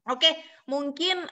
Oke, mungkin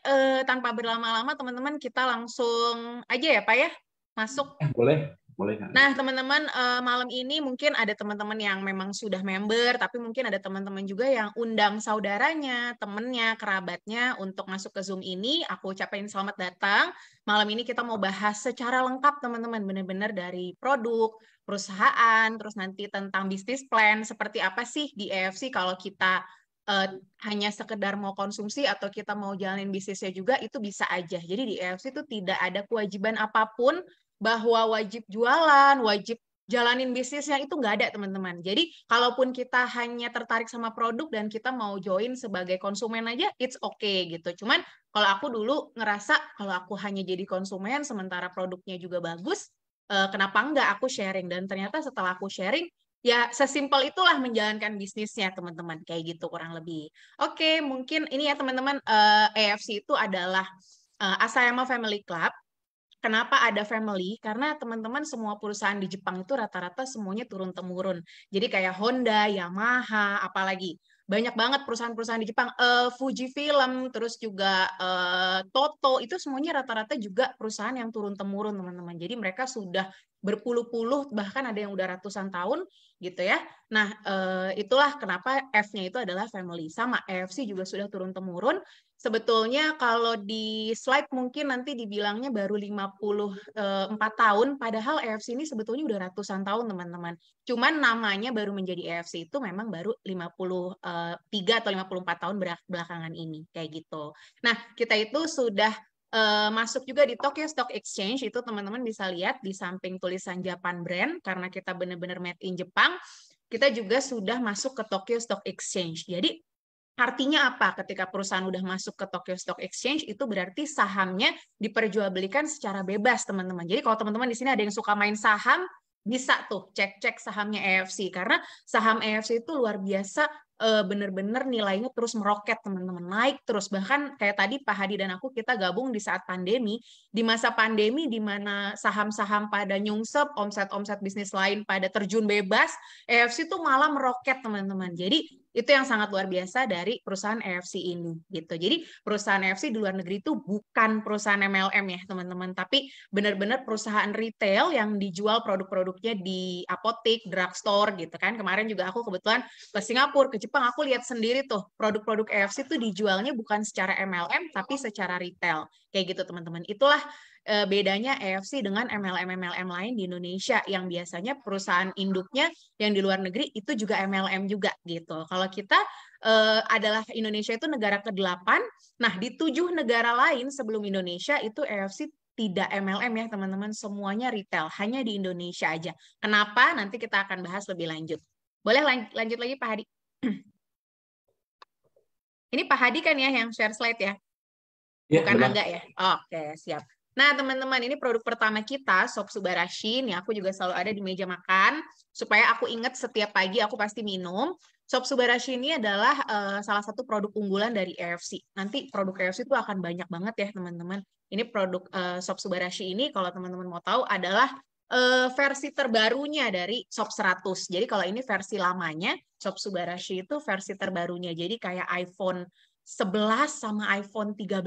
tanpa berlama-lama teman-teman kita langsung aja ya Pak ya, masuk. Boleh, boleh Kak. Nah, teman-teman, malam ini mungkin ada teman-teman yang memang sudah member, tapi mungkin ada teman-teman juga yang undang saudaranya, temennya, kerabatnya untuk masuk ke Zoom ini. Aku ucapin selamat datang. Malam ini kita mau bahas secara lengkap, teman-teman, benar-benar dari produk, perusahaan, terus nanti tentang bisnis plan, seperti apa sih di EFC kalau kita eh, hanya sekedar mau konsumsi atau kita mau jalanin bisnisnya juga, itu bisa aja. Jadi di EFC itu tidak ada kewajiban apapun bahwa wajib jualan, wajib jalanin bisnisnya itu nggak ada teman-teman. Jadi kalaupun kita hanya tertarik sama produk dan kita mau join sebagai konsumen aja, it's okay gitu. Cuman kalau aku dulu ngerasa kalau aku hanya jadi konsumen sementara produknya juga bagus, kenapa nggak aku sharing? Dan ternyata setelah aku sharing, ya sesimpel itulah menjalankan bisnisnya teman-teman. Kayak gitu kurang lebih. Oke, mungkin ini ya teman-teman, AFC itu adalah Asayama Family Club. Kenapa ada family? Karena teman-teman semua perusahaan di Jepang itu rata-rata semuanya turun-temurun. Jadi kayak Honda, Yamaha, apalagi banyak banget perusahaan-perusahaan di Jepang. Fujifilm, terus juga Toto, itu semuanya rata-rata juga perusahaan yang turun-temurun, teman-teman. Jadi mereka sudah berpuluh-puluh, bahkan ada yang udah ratusan tahun gitu ya. Nah, itulah kenapa F-nya itu adalah family. Sama, EFC juga sudah turun-temurun. Sebetulnya kalau di slide mungkin nanti dibilangnya baru 54 tahun, padahal EFC ini sebetulnya udah ratusan tahun teman-teman. Cuman namanya baru menjadi EFC itu memang baru 53 atau 54 tahun belakangan ini, kayak gitu. Nah, kita itu sudah masuk juga di Tokyo Stock Exchange, itu teman-teman bisa lihat di samping tulisan Japan Brand, karena kita benar-benar made in Jepang, kita juga sudah masuk ke Tokyo Stock Exchange. Jadi artinya apa? Ketika perusahaan udah masuk ke Tokyo Stock Exchange, itu berarti sahamnya diperjualbelikan secara bebas, teman-teman. Jadi kalau teman-teman di sini ada yang suka main saham, bisa tuh cek-cek sahamnya EFC. Karena saham EFC itu luar biasa, bener-bener nilainya terus meroket, teman-teman. Naik terus. Bahkan kayak tadi Pak Hadi dan aku, kita gabung di saat pandemi. Di masa pandemi, di mana saham-saham pada nyungsep, omset-omset bisnis lain pada terjun bebas, EFC itu malah meroket, teman-teman. Jadi itu yang sangat luar biasa dari perusahaan EFC ini gitu. Jadi perusahaan EFC di luar negeri itu bukan perusahaan MLM ya teman-teman, tapi benar-benar perusahaan retail yang dijual produk-produknya di apotek, drugstore gitu kan. Kemarin juga aku kebetulan ke Singapura, ke Jepang, aku lihat sendiri tuh produk-produk EFC itu dijualnya bukan secara MLM tapi secara retail. Kayak gitu teman-teman. Itulah bedanya EFC dengan MLM-MLM lain di Indonesia yang biasanya perusahaan induknya yang di luar negeri itu juga MLM juga gitu. Kalau kita adalah Indonesia itu negara ke-8, nah di 7 negara lain sebelum Indonesia itu EFC tidak MLM ya teman-teman, semuanya retail, hanya di Indonesia aja. Kenapa? Nanti kita akan bahas lebih lanjut. Boleh lanjut lagi Pak Hadi? Ini Pak Hadi kan ya yang share slide ya? Ya, Bukan Angga benar. ya? Oke, siap. Nah, teman-teman, ini produk pertama kita, Sop Subarashi. Nih, aku juga selalu ada di meja makan. Supaya aku ingat setiap pagi aku pasti minum. Sop Subarashi ini adalah salah satu produk unggulan dari EFC. Nanti produk EFC itu akan banyak banget ya, teman-teman. Ini produk Sop Subarashi ini, kalau teman-teman mau tahu, adalah versi terbarunya dari Sop 100. Jadi kalau ini versi lamanya, Sop Subarashi itu versi terbarunya. Jadi kayak iPhone 11 sama iPhone 13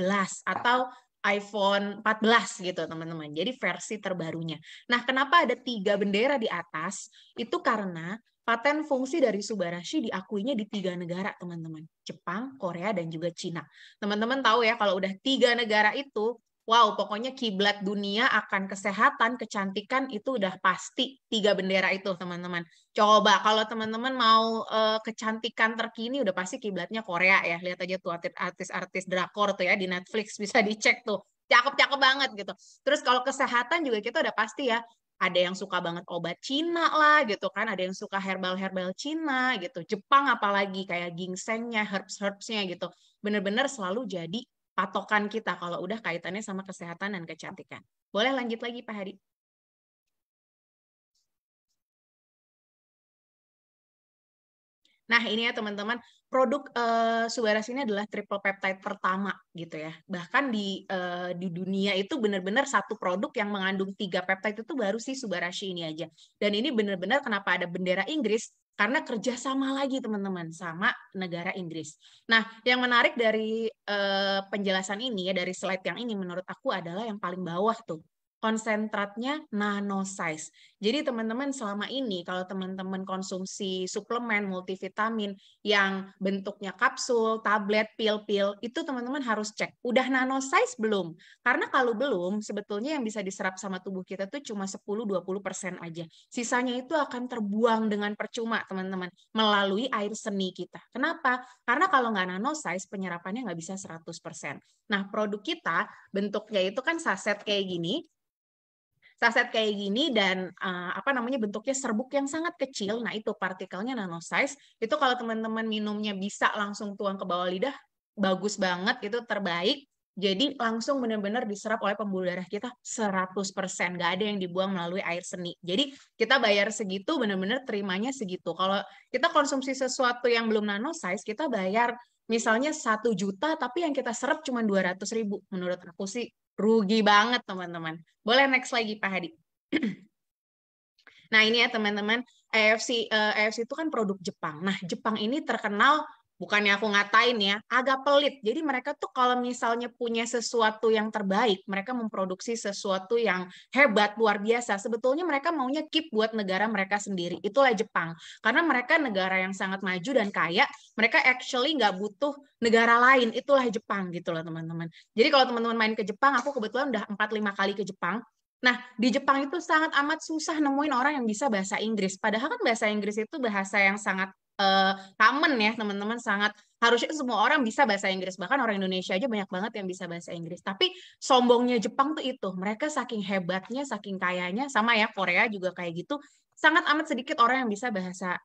atau iPhone 14 gitu teman-teman. Jadi versi terbarunya. Nah, kenapa ada 3 bendera di atas? Itu karena paten fungsi dari Subarashi diakuinya di 3 negara, teman-teman. Jepang, Korea, dan juga Cina. Teman-teman tahu ya, kalau udah 3 negara itu, wow, pokoknya kiblat dunia akan kesehatan, kecantikan itu udah pasti 3 bendera itu, teman-teman. Coba kalau teman-teman mau kecantikan terkini udah pasti kiblatnya Korea ya. Lihat aja tuh artis-artis drakor tuh ya di Netflix bisa dicek tuh. Cakep-cakep banget gitu. Terus kalau kesehatan juga kita udah pasti ya. Ada yang suka banget obat Cina lah gitu kan. Ada yang suka herbal-herbal Cina gitu. Jepang apalagi kayak gingsengnya, herbs-herbsnya gitu. Bener-bener selalu jadi patokan kita kalau udah kaitannya sama kesehatan dan kecantikan. Boleh lanjut lagi Pak Hadi? Nah, ini ya teman-teman, produk Subarashi ini adalah triple peptide pertama gitu ya. Bahkan di dunia itu benar-benar satu produk yang mengandung 3 peptide itu baru sih Subarashi ini aja. Dan ini benar-benar kenapa ada bendera Inggris, karena kerjasama lagi teman-teman sama negara Inggris. Nah, yang menarik dari penjelasan ini ya, dari slide yang ini menurut aku adalah yang paling bawah tuh. Konsentratnya nano size. Jadi teman-teman selama ini kalau teman-teman konsumsi suplemen multivitamin yang bentuknya kapsul, tablet, pil-pil, itu teman-teman harus cek. Udah nano size belum? Karena kalau belum, sebetulnya yang bisa diserap sama tubuh kita tuh cuma 10-20% aja. Sisanya itu akan terbuang dengan percuma, teman-teman, melalui air seni kita. Kenapa? Karena kalau nggak nano size, penyerapannya nggak bisa 100%. Nah, produk kita bentuknya itu kan saset kayak gini, dan bentuknya serbuk yang sangat kecil. Nah, itu partikelnya nano size. Itu kalau teman-teman minumnya bisa langsung tuang ke bawah lidah, bagus banget, itu terbaik. Jadi langsung benar-benar diserap oleh pembuluh darah kita 100%. Nggak ada yang dibuang melalui air seni. Jadi kita bayar segitu, benar-benar terimanya segitu. Kalau kita konsumsi sesuatu yang belum nano size, kita bayar misalnya 1 juta, tapi yang kita serap cuma 200.000. Menurut aku sih rugi banget, teman-teman. Boleh next lagi, Pak Hadi. Nah, ini ya teman-teman, AFC itu kan produk Jepang. Nah, Jepang ini terkenal, bukannya aku ngatain ya, agak pelit. Jadi mereka tuh kalau misalnya punya sesuatu yang terbaik, mereka memproduksi sesuatu yang hebat, luar biasa. Sebetulnya mereka maunya keep buat negara mereka sendiri. Itulah Jepang. Karena mereka negara yang sangat maju dan kaya, mereka actually nggak butuh negara lain. Itulah Jepang gitu loh teman-teman. Jadi kalau teman-teman main ke Jepang, aku kebetulan udah 4-5 kali ke Jepang. Nah, di Jepang itu sangat amat susah nemuin orang yang bisa bahasa Inggris. Padahal kan bahasa Inggris itu bahasa yang sangat common ya, teman-teman. Sangat harusnya semua orang bisa bahasa Inggris. Bahkan orang Indonesia aja banyak banget yang bisa bahasa Inggris. Tapi sombongnya Jepang tuh itu. Mereka saking hebatnya, saking kayanya, sama ya Korea juga kayak gitu. Sangat amat sedikit orang yang bisa bahasa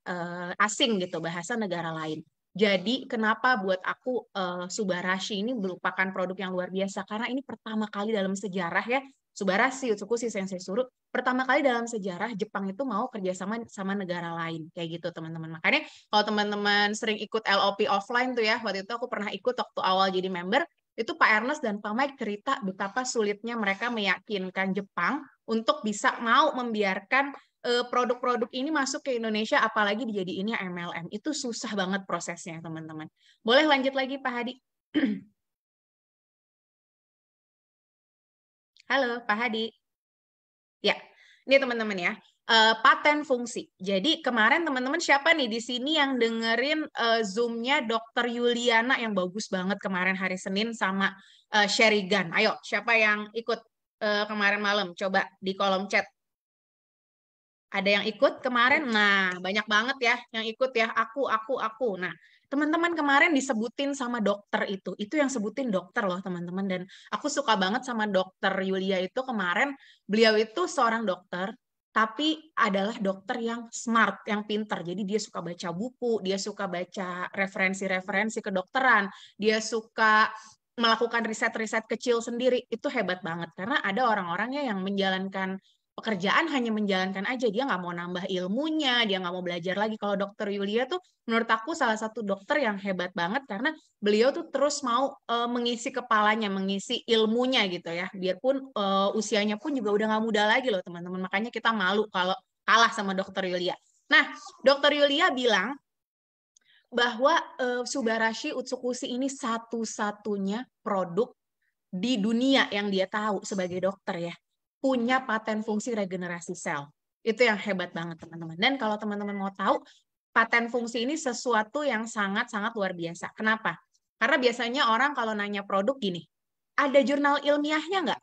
asing gitu, bahasa negara lain. Jadi kenapa buat aku Subarashi ini merupakan produk yang luar biasa? Karena ini pertama kali dalam sejarah ya, Subarashi, Utsukushi, Sensei Suru, pertama kali dalam sejarah Jepang itu mau kerjasama sama negara lain, kayak gitu teman-teman. Makanya kalau teman-teman sering ikut LOP offline tuh ya, waktu itu aku pernah ikut waktu awal jadi member, itu Pak Ernest dan Pak Mike cerita betapa sulitnya mereka meyakinkan Jepang untuk bisa mau membiarkan produk-produk ini masuk ke Indonesia, apalagi dijadiinnya MLM. Itu susah banget prosesnya, teman-teman. Boleh lanjut lagi, Pak Hadi? Halo, Pak Hadi. Ya, ini teman-teman ya, paten fungsi. Jadi kemarin teman-teman siapa nih di sini yang dengerin Zoom-nya Dr. Yuliana yang bagus banget kemarin hari Senin sama Sherigan. Ayo, siapa yang ikut kemarin malam? Coba di kolom chat. Ada yang ikut kemarin? Nah, banyak banget ya yang ikut ya. Aku. Nah, teman-teman kemarin disebutin sama dokter itu. Itu yang sebutin dokter loh, teman-teman. Dan aku suka banget sama dokter Yulia itu kemarin. Beliau itu seorang dokter, tapi adalah dokter yang smart, yang pintar. Jadi dia suka baca buku, dia suka baca referensi-referensi kedokteran, dia suka melakukan riset-riset kecil sendiri. Itu hebat banget. Karena ada orang-orangnya yang menjalankan pekerjaan hanya menjalankan aja, dia nggak mau nambah ilmunya, dia nggak mau belajar lagi. Kalau dokter Yulia tuh menurut aku salah satu dokter yang hebat banget karena beliau tuh terus mau mengisi kepalanya, mengisi ilmunya gitu ya, biarpun usianya pun juga udah nggak muda lagi loh teman-teman. Makanya kita malu kalau kalah sama dokter Yulia. Nah, dokter Yulia bilang bahwa Subarashi Utsukushi ini satu-satunya produk di dunia yang dia tahu sebagai dokter ya, punya paten fungsi regenerasi sel. Itu yang hebat banget teman-teman. Dan kalau teman-teman mau tahu, paten fungsi ini sesuatu yang sangat-sangat luar biasa. Kenapa? Karena biasanya orang kalau nanya produk gini, ada jurnal ilmiahnya nggak?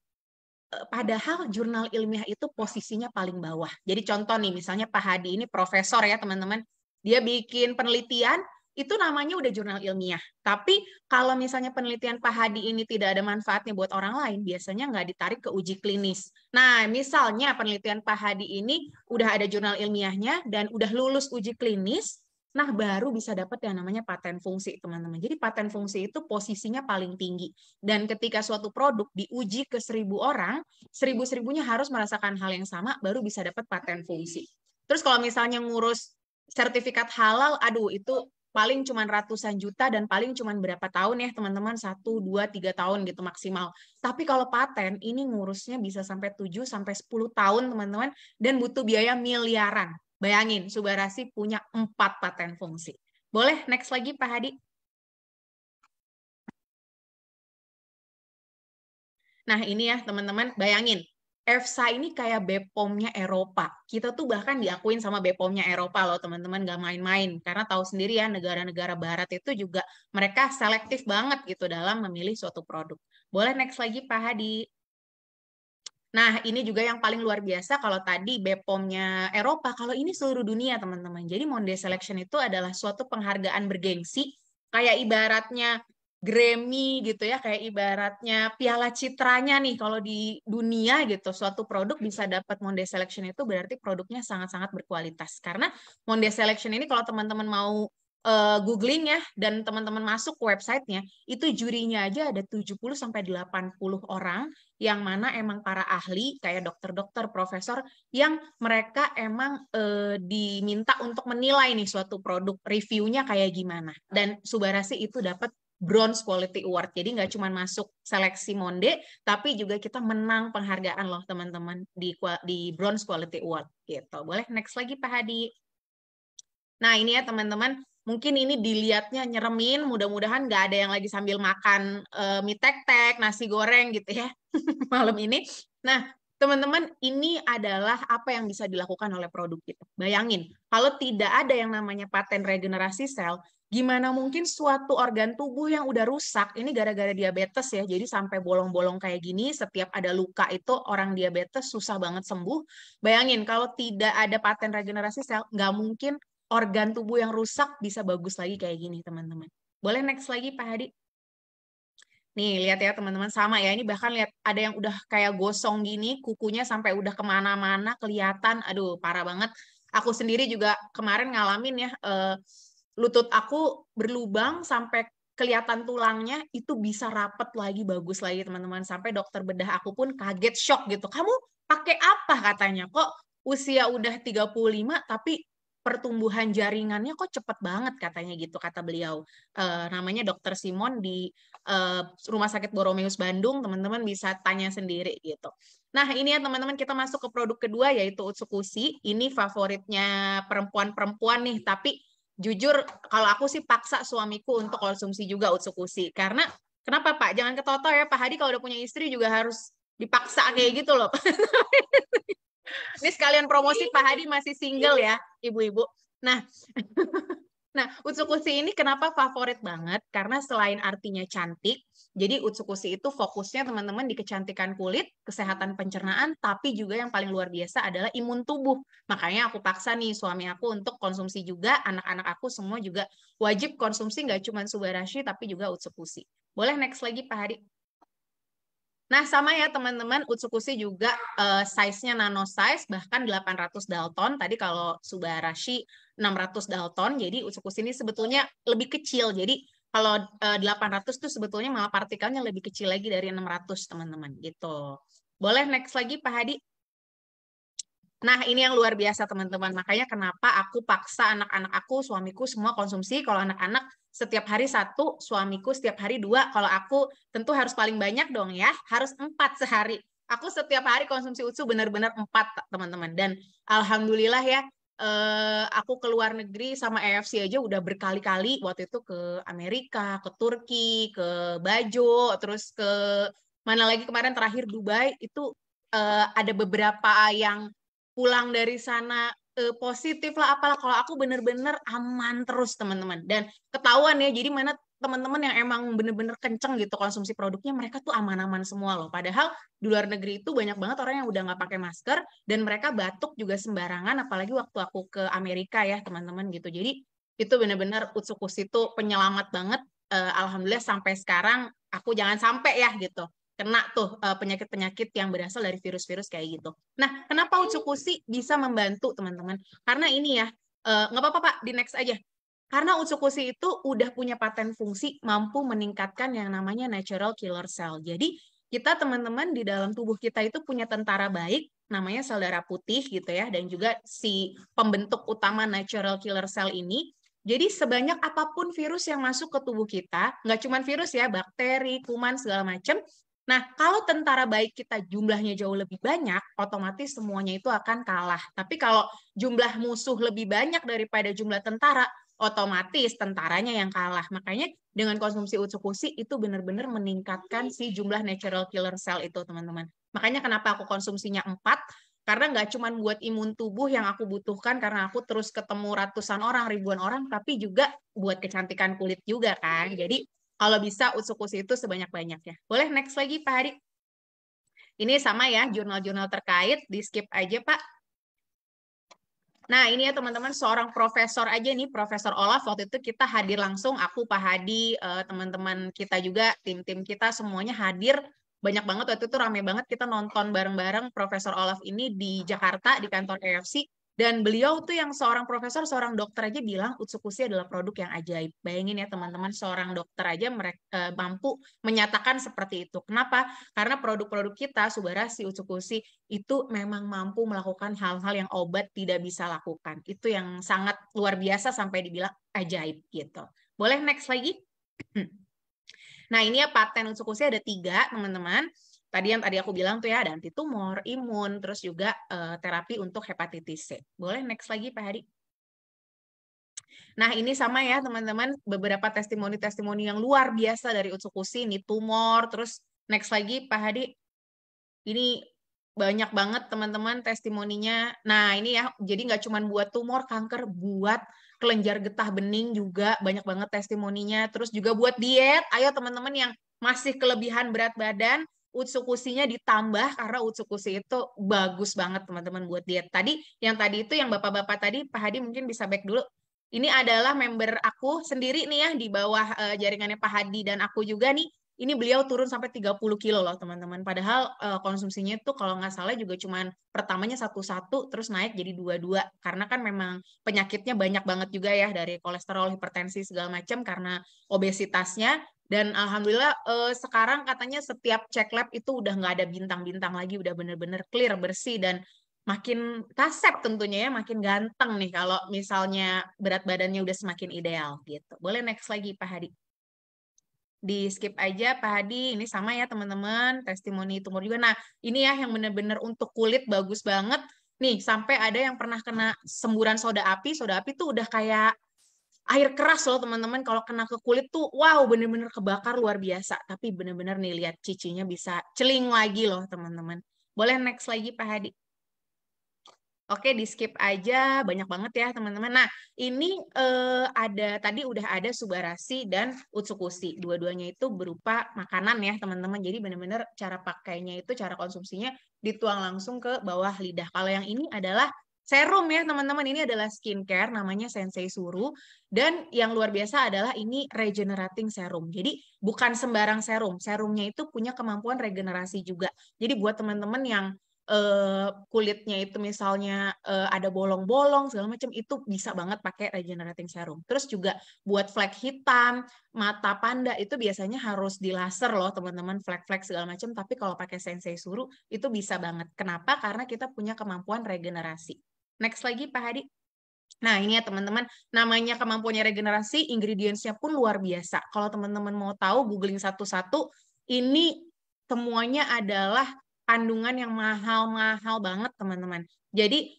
Padahal jurnal ilmiah itu posisinya paling bawah. Jadi contoh nih, misalnya Pak Hadi ini profesor ya teman-teman, dia bikin penelitian, itu namanya udah jurnal ilmiah. Tapi kalau misalnya penelitian Pak Hadi ini tidak ada manfaatnya buat orang lain, biasanya nggak ditarik ke uji klinis. Nah, misalnya penelitian Pak Hadi ini udah ada jurnal ilmiahnya dan udah lulus uji klinis, nah baru bisa dapat yang namanya paten fungsi, teman-teman. Jadi paten fungsi itu posisinya paling tinggi. Dan ketika suatu produk diuji ke 1.000 orang, 1.000-1.000-nya harus merasakan hal yang sama, baru bisa dapat paten fungsi. Terus kalau misalnya ngurus sertifikat halal, aduh itu paling cuma ratusan juta dan paling cuma berapa tahun ya teman-teman, 1, 2, 3 tahun gitu maksimal. Tapi kalau paten ini ngurusnya bisa sampai 7 sampai 10 tahun teman-teman dan butuh biaya miliaran. Bayangin, Subarashi punya 4 paten fungsi. Boleh next lagi Pak Hadi? Nah ini ya teman-teman, bayangin. EFSA ini kayak BPOM-nya Eropa. Kita tuh bahkan diakuin sama BPOM-nya Eropa loh teman-teman, nggak main-main. Karena tahu sendiri ya, negara-negara barat itu juga mereka selektif banget gitu dalam memilih suatu produk. Boleh next lagi Pak Hadi? Nah, ini juga yang paling luar biasa kalau tadi BPOM-nya Eropa, kalau ini seluruh dunia, teman-teman. Jadi Monde Selection itu adalah suatu penghargaan bergengsi, kayak ibaratnya Grammy gitu ya, kayak ibaratnya Piala Citranya nih, kalau di dunia gitu, suatu produk bisa dapat Monde Selection itu berarti produknya sangat-sangat berkualitas. Karena Monde Selection ini kalau teman-teman mau googling ya, dan teman-teman masuk ke websitenya, itu jurinya aja ada 70-80 orang, yang mana emang para ahli kayak dokter-dokter, profesor yang mereka emang diminta untuk menilai nih suatu produk, reviewnya kayak gimana. Dan Subarashi itu dapat Bronze Quality Award. Jadi nggak cuma masuk seleksi Monde, tapi juga kita menang penghargaan loh teman-teman di Bronze Quality Award gitu. Boleh next lagi Pak Hadi. Nah ini ya teman-teman, mungkin ini dilihatnya nyeremin, mudah-mudahan nggak ada yang lagi sambil makan mie tek-tek, nasi goreng gitu ya malam ini. Nah, teman-teman, ini adalah apa yang bisa dilakukan oleh produk kita. Bayangin, kalau tidak ada yang namanya paten regenerasi sel, gimana mungkin suatu organ tubuh yang udah rusak, ini gara-gara diabetes ya, jadi sampai bolong-bolong kayak gini, setiap ada luka itu orang diabetes susah banget sembuh. Bayangin, kalau tidak ada paten regenerasi sel, nggak mungkin organ tubuh yang rusak bisa bagus lagi kayak gini, teman-teman. Boleh next lagi, Pak Hadi? Nih, lihat ya teman-teman, sama ya. Ini bahkan lihat ada yang udah kayak gosong gini, kukunya sampai udah kemana-mana, kelihatan. Aduh, parah banget. Aku sendiri juga kemarin ngalamin ya, lutut aku berlubang sampai kelihatan tulangnya, itu bisa rapet lagi, bagus lagi teman-teman. Sampai dokter bedah aku pun kaget, shock gitu. Kamu pakai apa katanya? Kok usia udah 35 tapi pertumbuhan jaringannya kok cepet banget katanya gitu, kata beliau. Namanya Dokter Simon di Rumah Sakit Boromeus Bandung, teman-teman bisa tanya sendiri gitu. Nah ini ya teman-teman, kita masuk ke produk kedua yaitu Utsukushi. Ini favoritnya perempuan-perempuan nih, tapi jujur kalau aku sih paksa suamiku untuk konsumsi juga Utsukushi. Karena kenapa Pak? Jangan ketoto ya Pak Hadi, kalau udah punya istri juga harus dipaksa kayak gitu loh. Ini sekalian promosi Pak Hadi masih single ya, ibu-ibu. Nah, nah, Utsukushi ini kenapa favorit banget? Karena selain artinya cantik, jadi Utsukushi itu fokusnya teman-teman di kecantikan kulit, kesehatan pencernaan, tapi juga yang paling luar biasa adalah imun tubuh. Makanya aku paksa nih suami aku untuk konsumsi juga, anak-anak aku semua juga wajib konsumsi, nggak cuma Subarashi, tapi juga Utsukushi. Boleh next lagi Pak Hadi? Nah, sama ya teman-teman, Utsukushi juga size-nya nano size, bahkan 800 Dalton. Tadi kalau Subarashi 600 Dalton, jadi Utsukushi ini sebetulnya lebih kecil. Jadi kalau 800 tuh sebetulnya malah partikelnya lebih kecil lagi dari 600, teman-teman. Gitu. Boleh next lagi, Pak Hadi? Nah, ini yang luar biasa, teman-teman. Makanya kenapa aku paksa anak-anak aku, suamiku semua konsumsi. Kalau anak-anak setiap hari 1, suamiku setiap hari 2. Kalau aku tentu harus paling banyak dong ya, harus 4 sehari. Aku setiap hari konsumsi utsu benar-benar 4, teman-teman. Dan alhamdulillah ya, aku ke luar negeri sama AFC aja udah berkali-kali. Waktu itu ke Amerika, ke Turki, ke Bajo, terus ke mana lagi kemarin terakhir Dubai. Itu ada beberapa yang pulang dari sana positif lah, apalah. Kalau aku bener-bener aman terus teman-teman, dan ketahuan ya, jadi mana teman-teman yang emang bener-bener kenceng gitu konsumsi produknya, mereka tuh aman-aman semua loh. Padahal di luar negeri itu banyak banget orang yang udah nggak pakai masker, dan mereka batuk juga sembarangan, apalagi waktu aku ke Amerika ya teman-teman gitu. Jadi itu bener-bener Utsukushi itu penyelamat banget. Alhamdulillah sampai sekarang aku jangan sampai ya gitu kena tuh penyakit-penyakit yang berasal dari virus-virus kayak gitu. Nah, kenapa Utsukushi bisa membantu teman-teman? Karena ini ya, nggak apa-apa Pak, di next aja. Karena Utsukushi itu udah punya paten fungsi mampu meningkatkan yang namanya natural killer cell. Jadi kita teman-teman di dalam tubuh kita itu punya tentara baik, namanya sel darah putih gitu ya, dan juga si pembentuk utama natural killer cell ini. Jadi sebanyak apapun virus yang masuk ke tubuh kita, nggak cuma virus ya, bakteri, kuman, segala macam, Nah, kalau tentara baik kita jumlahnya jauh lebih banyak, otomatis semuanya itu akan kalah. Tapi kalau jumlah musuh lebih banyak daripada jumlah tentara, otomatis tentaranya yang kalah. Makanya dengan konsumsi Utsukushi itu benar-benar meningkatkan si jumlah natural killer cell itu, teman-teman. Makanya kenapa aku konsumsinya 4, karena nggak cuma buat imun tubuh yang aku butuhkan karena aku terus ketemu ratusan orang, ribuan orang, tapi juga buat kecantikan kulit juga kan. Jadi kalau bisa Utsukushi itu sebanyak-banyaknya. Boleh next lagi Pak Hadi? Ini sama ya, jurnal-jurnal terkait, di skip aja Pak. Nah ini ya teman-teman, seorang profesor aja nih, Profesor Olaf, waktu itu kita hadir langsung, aku, Pak Hadi, teman-teman kita juga, tim-tim kita semuanya hadir. Banyak banget, waktu itu rame banget kita nonton bareng-bareng Profesor Olaf ini di Jakarta, di kantor KFC. Dan beliau tuh yang seorang profesor, seorang dokter aja bilang Utsukushi adalah produk yang ajaib. Bayangin ya teman-teman, seorang dokter aja mereka mampu menyatakan seperti itu. Kenapa? Karena produk-produk kita, Subarashi, Utsukushi, itu memang mampu melakukan hal-hal yang obat tidak bisa lakukan. Itu yang sangat luar biasa sampai dibilang ajaib gitu. Boleh next lagi? Nah ini ya paten Utsukushi ada 3 teman-teman. Tadi yang tadi aku bilang tuh ya, ada anti tumor, imun, terus juga terapi untuk hepatitis C. Boleh next lagi Pak Hadi? Nah ini sama ya teman-teman, beberapa testimoni-testimoni yang luar biasa dari Utsukushi, ini tumor, terus next lagi Pak Hadi, ini banyak banget teman-teman testimoninya. Nah ini ya, jadi nggak cuma buat tumor, kanker, buat kelenjar getah bening juga banyak banget testimoninya. Terus juga buat diet, ayo teman-teman yang masih kelebihan berat badan, Utsukushi-nya ditambah karena Utsukushi itu bagus banget teman-teman buat diet. Yang tadi itu yang bapak-bapak tadi, Pak Hadi mungkin bisa back dulu. Ini adalah member aku sendiri nih ya, di bawah jaringannya Pak Hadi dan aku juga nih. Ini beliau turun sampai 30 kilo loh teman-teman. Padahal konsumsinya itu kalau nggak salah juga cuman pertamanya 1-1 terus naik jadi 2-2. Karena kan memang penyakitnya banyak banget juga ya, dari kolesterol, hipertensi segala macam karena obesitasnya. Dan alhamdulillah sekarang katanya setiap cek lab itu udah nggak ada bintang-bintang lagi, udah bener-bener clear, bersih, dan makin kasep tentunya ya, makin ganteng nih kalau misalnya berat badannya udah semakin ideal gitu. Boleh next lagi Pak Hadi? Di skip aja Pak Hadi, ini sama ya teman-teman, testimoni tumor juga. Nah ini ya yang bener-bener untuk kulit bagus banget. Nih sampai ada yang pernah kena semburan soda api tuh udah kayak air keras loh teman-teman, kalau kena ke kulit tuh wow bener-bener kebakar luar biasa. Tapi bener-bener nih lihat cicinya bisa celing lagi loh teman-teman. Boleh next lagi Pak Hadi? Oke, di skip aja, banyak banget ya teman-teman. Nah, ini tadi udah ada Subarashi dan Utsukushi. Dua-duanya itu berupa makanan ya teman-teman. Jadi benar-benar cara pakainya itu, cara konsumsinya dituang langsung ke bawah lidah. Kalau yang ini adalah serum ya teman-teman. Ini adalah skincare, namanya Sensei Suru. Dan yang luar biasa adalah ini regenerating serum. Jadi bukan sembarang serum. Serumnya itu punya kemampuan regenerasi juga. Jadi buat teman-teman yang kulitnya itu misalnya ada bolong-bolong segala macam, itu bisa banget pakai regenerating serum. Terus juga buat flek hitam, mata panda itu biasanya harus dilaser loh teman-teman, flek-flek segala macam, tapi kalau pakai Sensei Suru itu bisa banget. Kenapa? Karena kita punya kemampuan regenerasi. Next lagi Pak Hadi. Nah ini ya teman-teman, namanya kemampuannya regenerasi, ingredients-nya pun luar biasa. Kalau teman-teman mau tahu, googling satu-satu, ini semuanya adalah kandungan yang mahal-mahal banget teman-teman. Jadi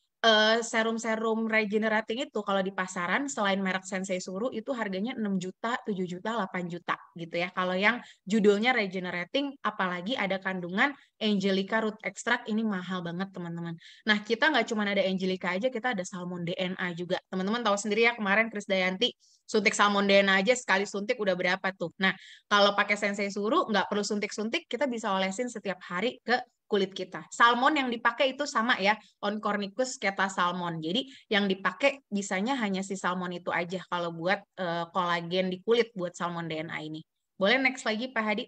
serum-serum regenerating itu kalau di pasaran selain merek Sensei Suru itu harganya 6 juta, 7 juta, 8 juta gitu ya. Kalau yang judulnya regenerating apalagi ada kandungan Angelica root extract, ini mahal banget teman-teman. Nah kita nggak cuma ada Angelica aja, kita ada Salmon DNA juga. Teman-teman tahu sendiri ya kemarin Krisdayanti suntik Salmon DNA aja sekali suntik udah berapa tuh. Nah kalau pakai Sensei Suru nggak perlu suntik-suntik, kita bisa olesin setiap hari ke kulit kita. Salmon yang dipakai itu sama ya, Oncornicus keta salmon. Jadi yang dipakai bisanya hanya si salmon itu aja kalau buat kolagen di kulit buat Salmon DNA ini. Boleh next lagi Pak Hadi?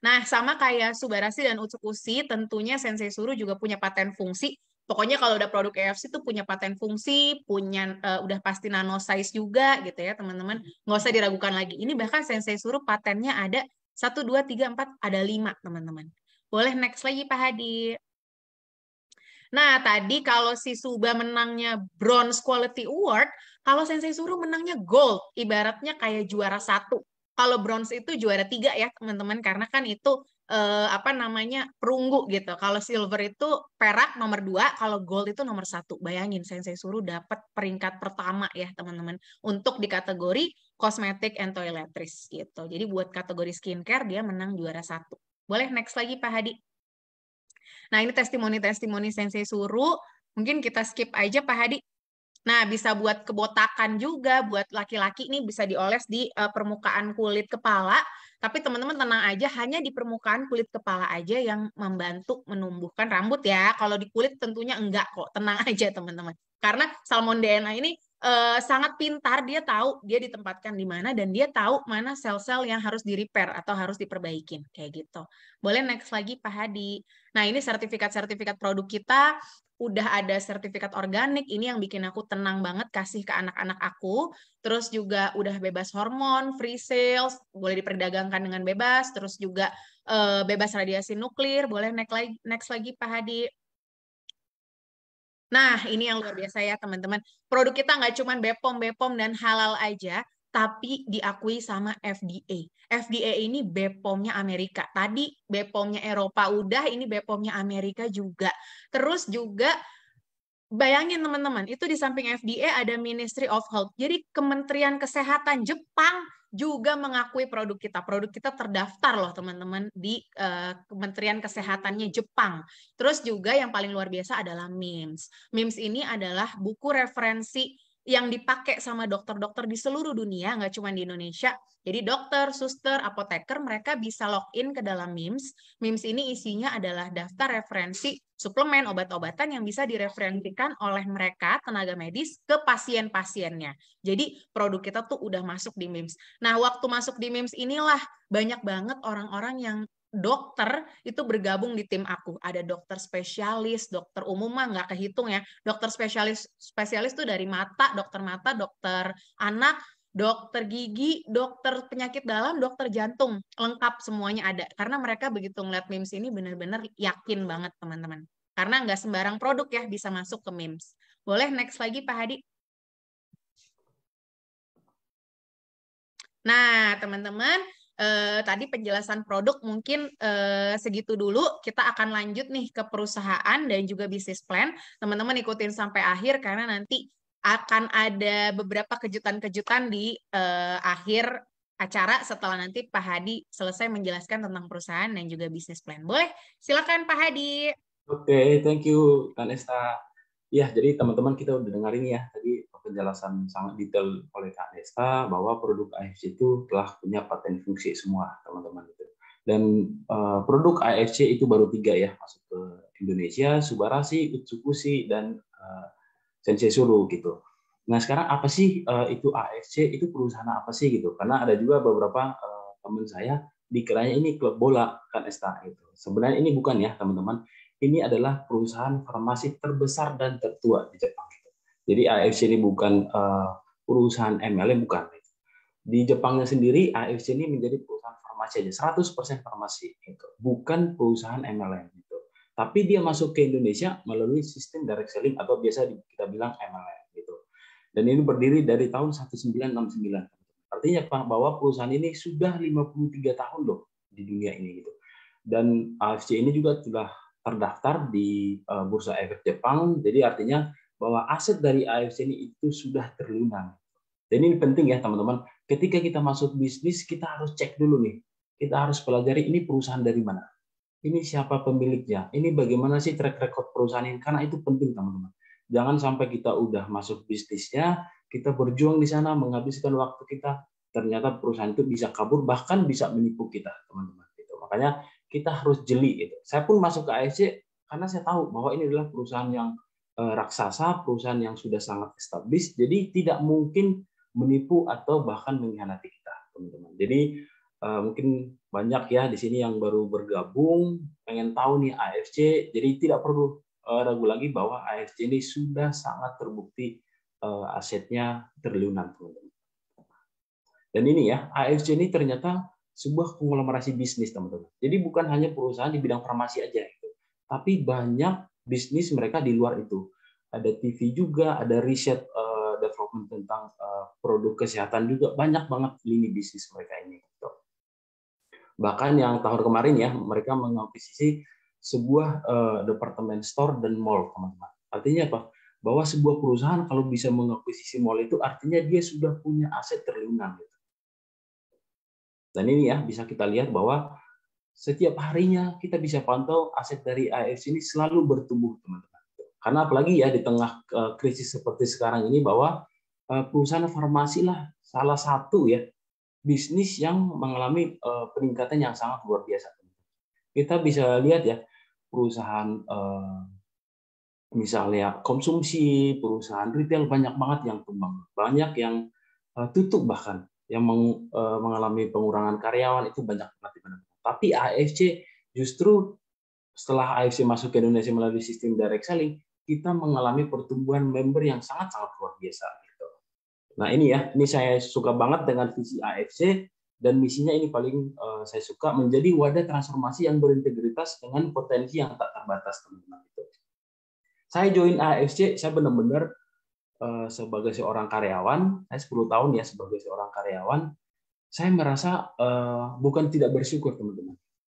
Nah, sama kayak Subarashi dan Utsukushi, tentunya Sensei Suru juga punya paten fungsi. Pokoknya kalau udah produk KFC itu punya paten fungsi, punya udah pasti nano size juga gitu ya teman-teman. Nggak usah diragukan lagi. Ini bahkan Sensei Suru patennya ada 1, 2, 3, 4, ada 5 teman-teman. Boleh next lagi Pak Hadi. Nah, tadi kalau si Suba menangnya Bronze Quality Award, kalau Sensei Suru menangnya Gold. Ibaratnya kayak juara 1. Kalau bronze itu juara 3 ya teman-teman, karena kan itu perunggu gitu. Kalau silver itu perak nomor 2, kalau gold itu nomor 1. Bayangin Sensei Suruh dapat peringkat pertama ya teman-teman untuk di kategori cosmetic and toiletries gitu. Jadi buat kategori skincare dia menang juara 1. Boleh next lagi Pak Hadi. Nah, ini testimoni-testimoni Sensei Suruh. Mungkin kita skip aja Pak Hadi. Nah, bisa buat kebotakan juga, buat laki-laki nih bisa dioles di permukaan kulit kepala. Tapi teman-teman tenang aja, hanya di permukaan kulit kepala aja yang membantu menumbuhkan rambut ya. Kalau di kulit tentunya enggak kok, tenang aja teman-teman. Karena Salmon DNA ini sangat pintar, dia tahu dia ditempatkan di mana dan dia tahu mana sel-sel yang harus di-repair atau harus diperbaikin, kayak gitu. Boleh next lagi Pak Hadi. Nah, ini sertifikat-sertifikat produk kita. Udah ada sertifikat organik, ini yang bikin aku tenang banget kasih ke anak-anak aku. Terus juga udah bebas hormon, free sales, boleh diperdagangkan dengan bebas. Terus juga bebas radiasi nuklir. Boleh next lagi Pak Hadi. Nah, ini yang luar biasa ya teman-teman. Produk kita nggak cuma BPOM dan halal aja, tapi diakui sama FDA. FDA ini BPOM-nya Amerika. Tadi BPOM-nya Eropa udah, ini BPOM-nya Amerika juga. Terus juga bayangin teman-teman, itu di samping FDA ada Ministry of Health. Jadi Kementerian Kesehatan Jepang juga mengakui produk kita. Produk kita terdaftar loh teman-teman di Kementerian Kesehatannya Jepang. Terus juga yang paling luar biasa adalah MIMS. MIMS ini adalah buku referensi yang dipakai sama dokter-dokter di seluruh dunia, nggak cuma di Indonesia. Jadi dokter, suster, apoteker, mereka bisa login ke dalam MIMS. MIMS ini isinya adalah daftar referensi suplemen, obat-obatan yang bisa direferensikan oleh mereka, tenaga medis, ke pasien-pasiennya. Jadi produk kita tuh udah masuk di MIMS. Nah, waktu masuk di MIMS inilah banyak banget orang-orang yang dokter itu bergabung di tim aku. Ada dokter spesialis, dokter umum mah nggak kehitung ya. Dokter spesialis tuh dari mata, dokter anak, dokter gigi, dokter penyakit dalam, dokter jantung, lengkap semuanya ada. Karena mereka begitu ngeliat MIMS ini benar-benar yakin banget teman-teman. Karena nggak sembarang produk ya bisa masuk ke MIMS. Boleh next lagi Pak Hadi? Nah, teman-teman, tadi penjelasan produk mungkin segitu dulu. Kita akan lanjut nih ke perusahaan dan juga bisnis plan. Teman-teman ikutin sampai akhir karena nanti akan ada beberapa kejutan-kejutan di akhir acara setelah nanti Pak Hadi selesai menjelaskan tentang perusahaan dan juga bisnis plan. Boleh? Silakan Pak Hadi. Oke, thank you Kak Nesta. Ya, jadi teman-teman kita udah dengerin ya tadi penjelasan sangat detail oleh Kak Nesta bahwa produk AFC itu telah punya paten fungsi semua, teman-teman itu. Dan produk AFC itu baru 3 ya masuk ke Indonesia, Subarashi, Utsukushi, dan Sensei Suruh gitu. Nah, sekarang apa sih itu AFC? Itu perusahaan apa sih gitu? Karena ada juga beberapa teman saya dikiranya ini klub bola Kak Nesta gitu. Sebenarnya ini bukan ya, teman-teman. Ini adalah perusahaan farmasi terbesar dan tertua di Jepang. Jadi AFC ini bukan perusahaan MLM, bukan. Di Jepangnya sendiri, AFC ini menjadi perusahaan farmasi aja, 100% farmasi. Gitu. Bukan perusahaan MLM. Gitu. Tapi dia masuk ke Indonesia melalui sistem direct selling atau biasa kita bilang MLM. Gitu. Dan ini berdiri dari tahun 1969. Artinya bahwa perusahaan ini sudah 53 tahun loh di dunia ini. Gitu. Dan AFC ini juga sudah terdaftar di Bursa Efek Jepang, jadi artinya bahwa aset dari AFC ini itu sudah terlunar. Dan ini penting ya teman-teman, ketika kita masuk bisnis, kita harus cek dulu nih, kita harus pelajari ini perusahaan dari mana, ini siapa pemiliknya, ini bagaimana sih track record perusahaan ini, karena itu penting teman-teman. Jangan sampai kita udah masuk bisnisnya, kita berjuang di sana, menghabiskan waktu kita, ternyata perusahaan itu bisa kabur, bahkan bisa menipu kita teman-teman. Makanya kita harus jeli itu. Saya pun masuk ke AFC karena saya tahu bahwa ini adalah perusahaan yang raksasa, perusahaan yang sudah sangat established, jadi tidak mungkin menipu atau bahkan mengkhianati kita, teman-teman. Jadi mungkin banyak ya di sini yang baru bergabung, pengen tahu nih AFC, jadi tidak perlu ragu lagi bahwa AFC ini sudah sangat terbukti asetnya triliunan, teman-teman. Dan ini ya, AFC ini ternyata sebuah konglomerasi bisnis, teman-teman. Jadi bukan hanya perusahaan di bidang farmasi aja, gitu. Tapi banyak bisnis mereka di luar itu. Ada TV juga, ada riset development tentang produk kesehatan juga, banyak banget lini bisnis mereka ini. Bahkan yang tahun kemarin ya, mereka mengakuisisi sebuah departemen store dan mall, teman-teman. Artinya apa? Bahwa sebuah perusahaan kalau bisa mengakuisisi mall itu artinya dia sudah punya aset triliunan. Dan ini ya bisa kita lihat bahwa setiap harinya kita bisa pantau aset dari AFC ini selalu bertumbuh, teman-teman. Karena apalagi ya di tengah krisis seperti sekarang ini, bahwa perusahaan farmasi lah salah satu ya bisnis yang mengalami peningkatan yang sangat luar biasa. Kita bisa lihat ya perusahaan misalnya konsumsi, perusahaan retail banyak banget yang tumbang, banyak yang tutup, bahkan yang mengalami pengurangan karyawan itu banyak banget. Tapi AFC justru setelah AFC masuk ke Indonesia melalui sistem direct selling, kita mengalami pertumbuhan member yang sangat-sangat luar biasa. Gitu. Nah ini ya, ini saya suka banget dengan visi AFC, dan misinya ini paling saya suka, menjadi wadah transformasi yang berintegritas dengan potensi yang tak terbatas, teman-teman. Saya join AFC, saya benar-benar sebagai seorang karyawan, saya 10 tahun ya sebagai seorang karyawan, saya merasa bukan tidak bersyukur, teman-teman.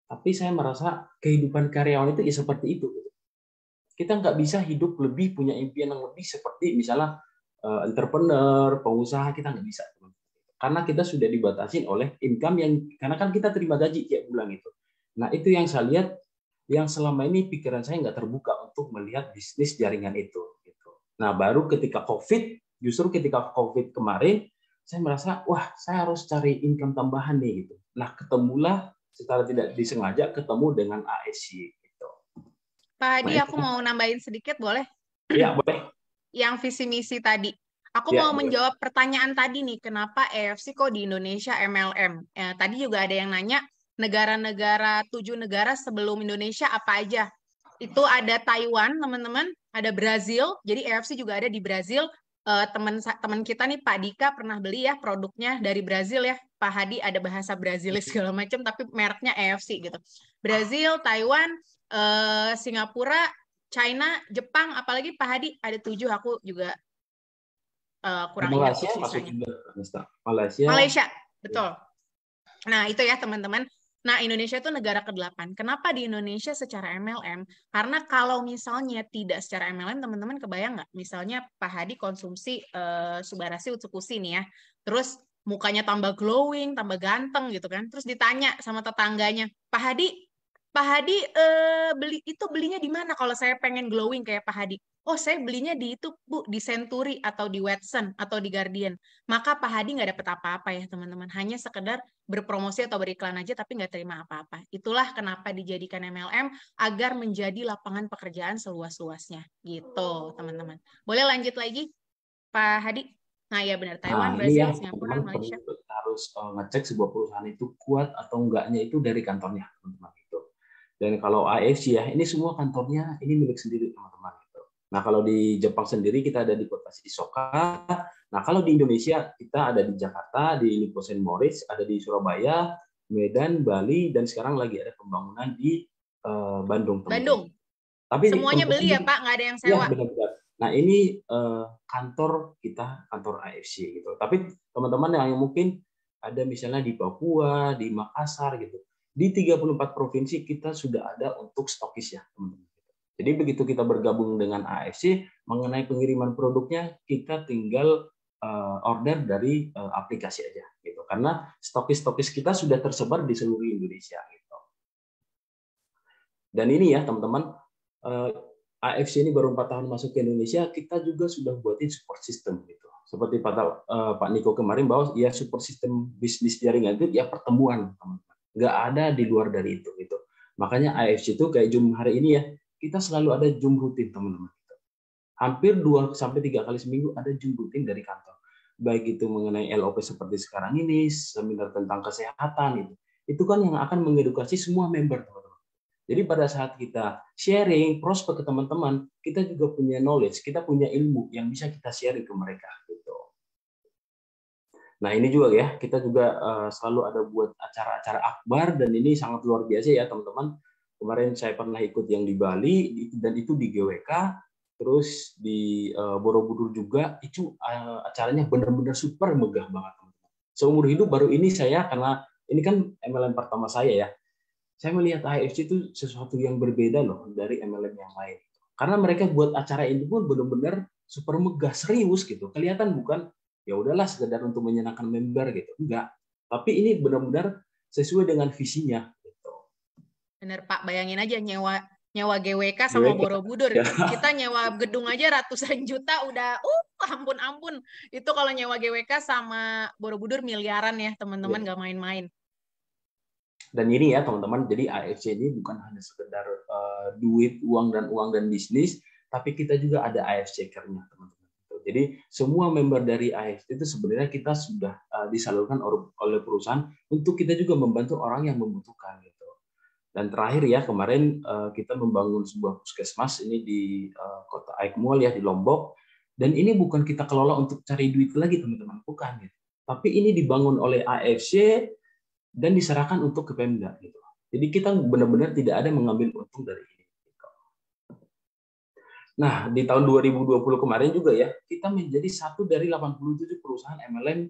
Tapi saya merasa kehidupan karyawan itu ya seperti itu. Kita nggak bisa hidup lebih, punya impian yang lebih seperti misalnya entrepreneur, pengusaha, kita nggak bisa. Karena kita sudah dibatasi oleh income yang, karena kan kita terima gaji tiap bulan itu. Nah itu yang saya lihat, yang selama ini pikiran saya nggak terbuka untuk melihat bisnis jaringan itu. Nah baru ketika COVID, justru ketika COVID kemarin, saya merasa, wah saya harus cari income tambahan nih gitu. Nah ketemulah secara tidak disengaja ketemu dengan ASC gitu. Pak Hadi, aku mau nambahin sedikit boleh? Iya boleh. Yang visi misi tadi. Aku mau menjawab pertanyaan tadi nih, kenapa AFC kok di Indonesia MLM? Tadi juga ada yang nanya, negara-negara, 7 negara sebelum Indonesia apa aja? Itu ada Taiwan, teman-teman, ada Brazil, jadi AFC juga ada di Brazil. Teman kita nih, Pak Dika, pernah beli ya produknya dari Brazil ya. Pak Hadi ada bahasa Brazilis segala macam, tapi mereknya AFC gitu. Brazil, Taiwan, Singapura, China, Jepang, apalagi Pak Hadi ada 7, aku juga kurang ingat sisanya. Malaysia, betul. Nah itu ya teman-teman. Nah Indonesia itu negara ke-8. Kenapa di Indonesia secara MLM? Karena kalau misalnya tidak secara MLM, teman-teman kebayang nggak? Misalnya Pak Hadi konsumsi Subarashi Utsukushi nih ya, terus mukanya tambah glowing, tambah ganteng gitu kan, terus ditanya sama tetangganya, Pak Hadi belinya di mana kalau saya pengen glowing kayak Pak Hadi? Oh, saya belinya di itu, Bu, di Century atau di Watson atau di Guardian. Maka Pak Hadi nggak dapet apa-apa ya, teman-teman. Hanya sekedar berpromosi atau beriklan aja, tapi nggak terima apa-apa. Itulah kenapa dijadikan MLM, agar menjadi lapangan pekerjaan seluas-luasnya. Gitu, teman-teman. Boleh lanjut lagi, Pak Hadi? Nah, ya benar. Taiwan, Brazil, Singapura, Malaysia. Harus ngecek sebuah perusahaan itu kuat atau enggaknya itu dari kantornya, teman-teman. Dan kalau AFC ya, ini semua kantornya ini milik sendiri, teman-teman. Nah, kalau di Jepang sendiri kita ada di kota Shizuoka. Nah, kalau di Indonesia kita ada di Jakarta, di Lippo Saint Moritz, ada di Surabaya, Medan, Bali, dan sekarang lagi ada pembangunan di Bandung. Bandung. Tapi semuanya beli ya Pak, nggak ada yang sewa. Ya, benar-benar. Nah, ini kantor kita, kantor AFC gitu. Tapi teman-teman yang mungkin ada misalnya di Papua, di Makassar gitu. Di 34 provinsi kita sudah ada untuk stokis ya, teman-teman. Jadi begitu kita bergabung dengan AFC, mengenai pengiriman produknya, kita tinggal order dari aplikasi aja gitu. Karena stokis-stokis kita sudah tersebar di seluruh Indonesia gitu. Dan ini ya, teman-teman, AFC ini baru 4 tahun masuk ke Indonesia, kita juga sudah buatin support system gitu. Seperti Pak Niko kemarin, bahwa ya support system bisnis jaringan itu ya pertemuan, teman-teman. Nggak ada di luar dari itu gitu. Makanya AFC itu kayak Zoom hari ini ya, kita selalu ada Zoom rutin, teman-teman. Hampir 2-3 kali seminggu ada Zoom rutin dari kantor. Baik itu mengenai LOP seperti sekarang ini, seminar tentang kesehatan itu. Itu kan yang akan mengedukasi semua member, teman-teman. Jadi pada saat kita sharing, prospek ke teman-teman, kita juga punya knowledge, kita punya ilmu yang bisa kita sharing ke mereka gitu. Nah, ini juga ya, kita juga selalu ada buat acara-acara akbar, dan ini sangat luar biasa ya, teman-teman. Kemarin saya pernah ikut yang di Bali, dan itu di GWK, terus di Borobudur juga, itu acaranya benar-benar super megah banget, teman-teman. Seumur hidup baru ini saya, karena Ini kan MLM pertama saya ya. Saya melihat AFC itu sesuatu yang berbeda loh dari MLM yang lain. Karena mereka buat acara ini pun benar-benar super megah, serius gitu. Kelihatan bukan ya udahlah sekedar untuk menyenangkan member gitu. Enggak. Tapi ini benar-benar sesuai dengan visinya gitu. Bener Pak, bayangin aja nyewa GWK sama GWK, Borobudur. ya. Kita nyewa gedung aja ratusan juta udah ampun. Itu kalau nyewa GWK sama Borobudur miliaran ya, teman-teman, Ya. nggak main-main. Dan ini ya teman-teman, jadi AFC ini bukan hanya sekedar duit, uang dan bisnis, tapi kita juga ada AFC-kernya teman-teman. Jadi semua member dari AFC itu sebenarnya kita sudah disalurkan oleh perusahaan untuk kita juga membantu orang yang membutuhkan gitu. Dan terakhir ya kemarin kita membangun sebuah puskesmas ini di kota Aikmual ya di Lombok. Dan ini bukan kita kelola untuk cari duit lagi teman-teman, bukan gitu. Tapi ini dibangun oleh AFC dan diserahkan untuk ke Pemda gitu. Jadi kita benar-benar tidak ada mengambil untung dari ini. Nah, di tahun 2020 kemarin juga ya, kita menjadi satu dari 87 perusahaan MLM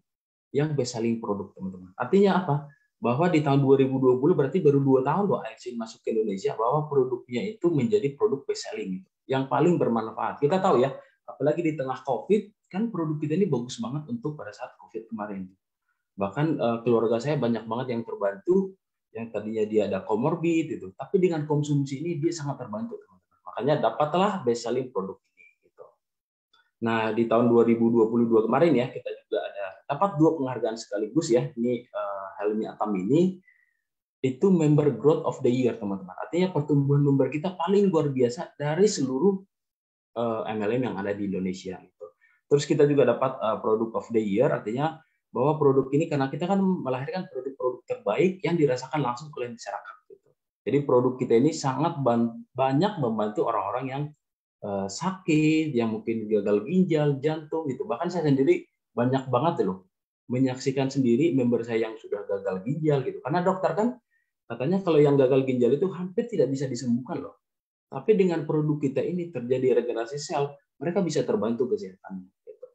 yang best selling produk, teman-teman. Artinya apa? Bahwa di tahun 2020 berarti baru 2 tahun loh AFC masuk ke Indonesia, bahwa produknya itu menjadi produk best selling gitu, yang paling bermanfaat. Kita tahu ya, apalagi di tengah COVID, kan produk kita ini bagus banget untuk pada saat COVID kemarin. Bahkan keluarga saya banyak banget yang terbantu, yang tadinya dia ada comorbid itu, tapi dengan konsumsi ini dia sangat terbantu, teman-teman. Makanya dapatlah best selling produk ini gitu. Nah, di tahun 2022 kemarin ya kita juga ada dapat 2 penghargaan sekaligus ya. Ini Helmi Atam ini itu member growth of the year, teman-teman. Artinya pertumbuhan member kita paling luar biasa dari seluruh MLM yang ada di Indonesia gitu. Terus kita juga dapat product of the year, artinya bahwa produk ini karena kita kan melahirkan produk-produk terbaik yang dirasakan langsung oleh masyarakat gitu. Jadi produk kita ini sangat banyak membantu orang-orang yang sakit, yang mungkin gagal ginjal, jantung gitu. Bahkan saya sendiri banyak banget loh menyaksikan sendiri member saya yang sudah gagal ginjal gitu. Karena dokter kan katanya kalau yang gagal ginjal itu hampir tidak bisa disembuhkan loh. Tapi dengan produk kita ini terjadi regenerasi sel, mereka bisa terbantu kesehatannya. Gitu.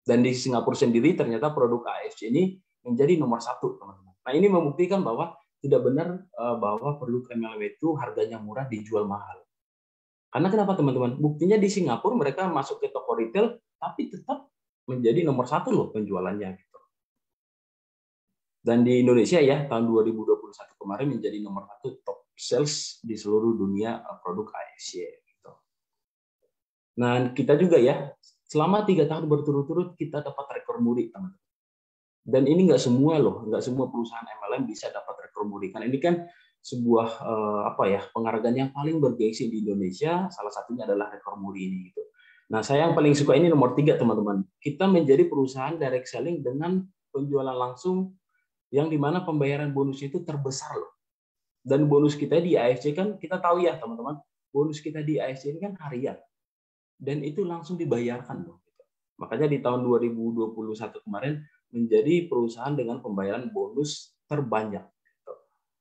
Dan di Singapura sendiri ternyata produk AFC ini menjadi nomor 1, teman-teman. Nah ini membuktikan bahwa tidak benar bahwa produk MLM itu harganya murah dijual mahal. Karena kenapa teman-teman? Buktinya di Singapura mereka masuk ke toko retail, tapi tetap menjadi nomor 1 loh penjualannya. Gitu. Dan di Indonesia ya, tahun 2021 kemarin menjadi nomor 1 top sales di seluruh dunia produk AFC. Gitu. Nah, kita juga ya, selama 3 tahun berturut-turut kita dapat rekor muri, teman-teman. Dan ini nggak semua loh, nggak semua perusahaan MLM bisa dapat rekor muri. Karena ini kan sebuah penghargaan yang paling bergengsi di Indonesia, salah satunya adalah rekor muri ini gitu. Nah, saya yang paling suka ini nomor 3, teman-teman. Kita menjadi perusahaan direct selling dengan penjualan langsung yang dimana pembayaran bonus itu terbesar loh. Dan bonus kita di AFC kan kita tahu ya teman-teman, bonus kita di AFC ini kan harian dan itu langsung dibayarkan loh. Makanya di tahun 2021 kemarin menjadi perusahaan dengan pembayaran bonus terbanyak.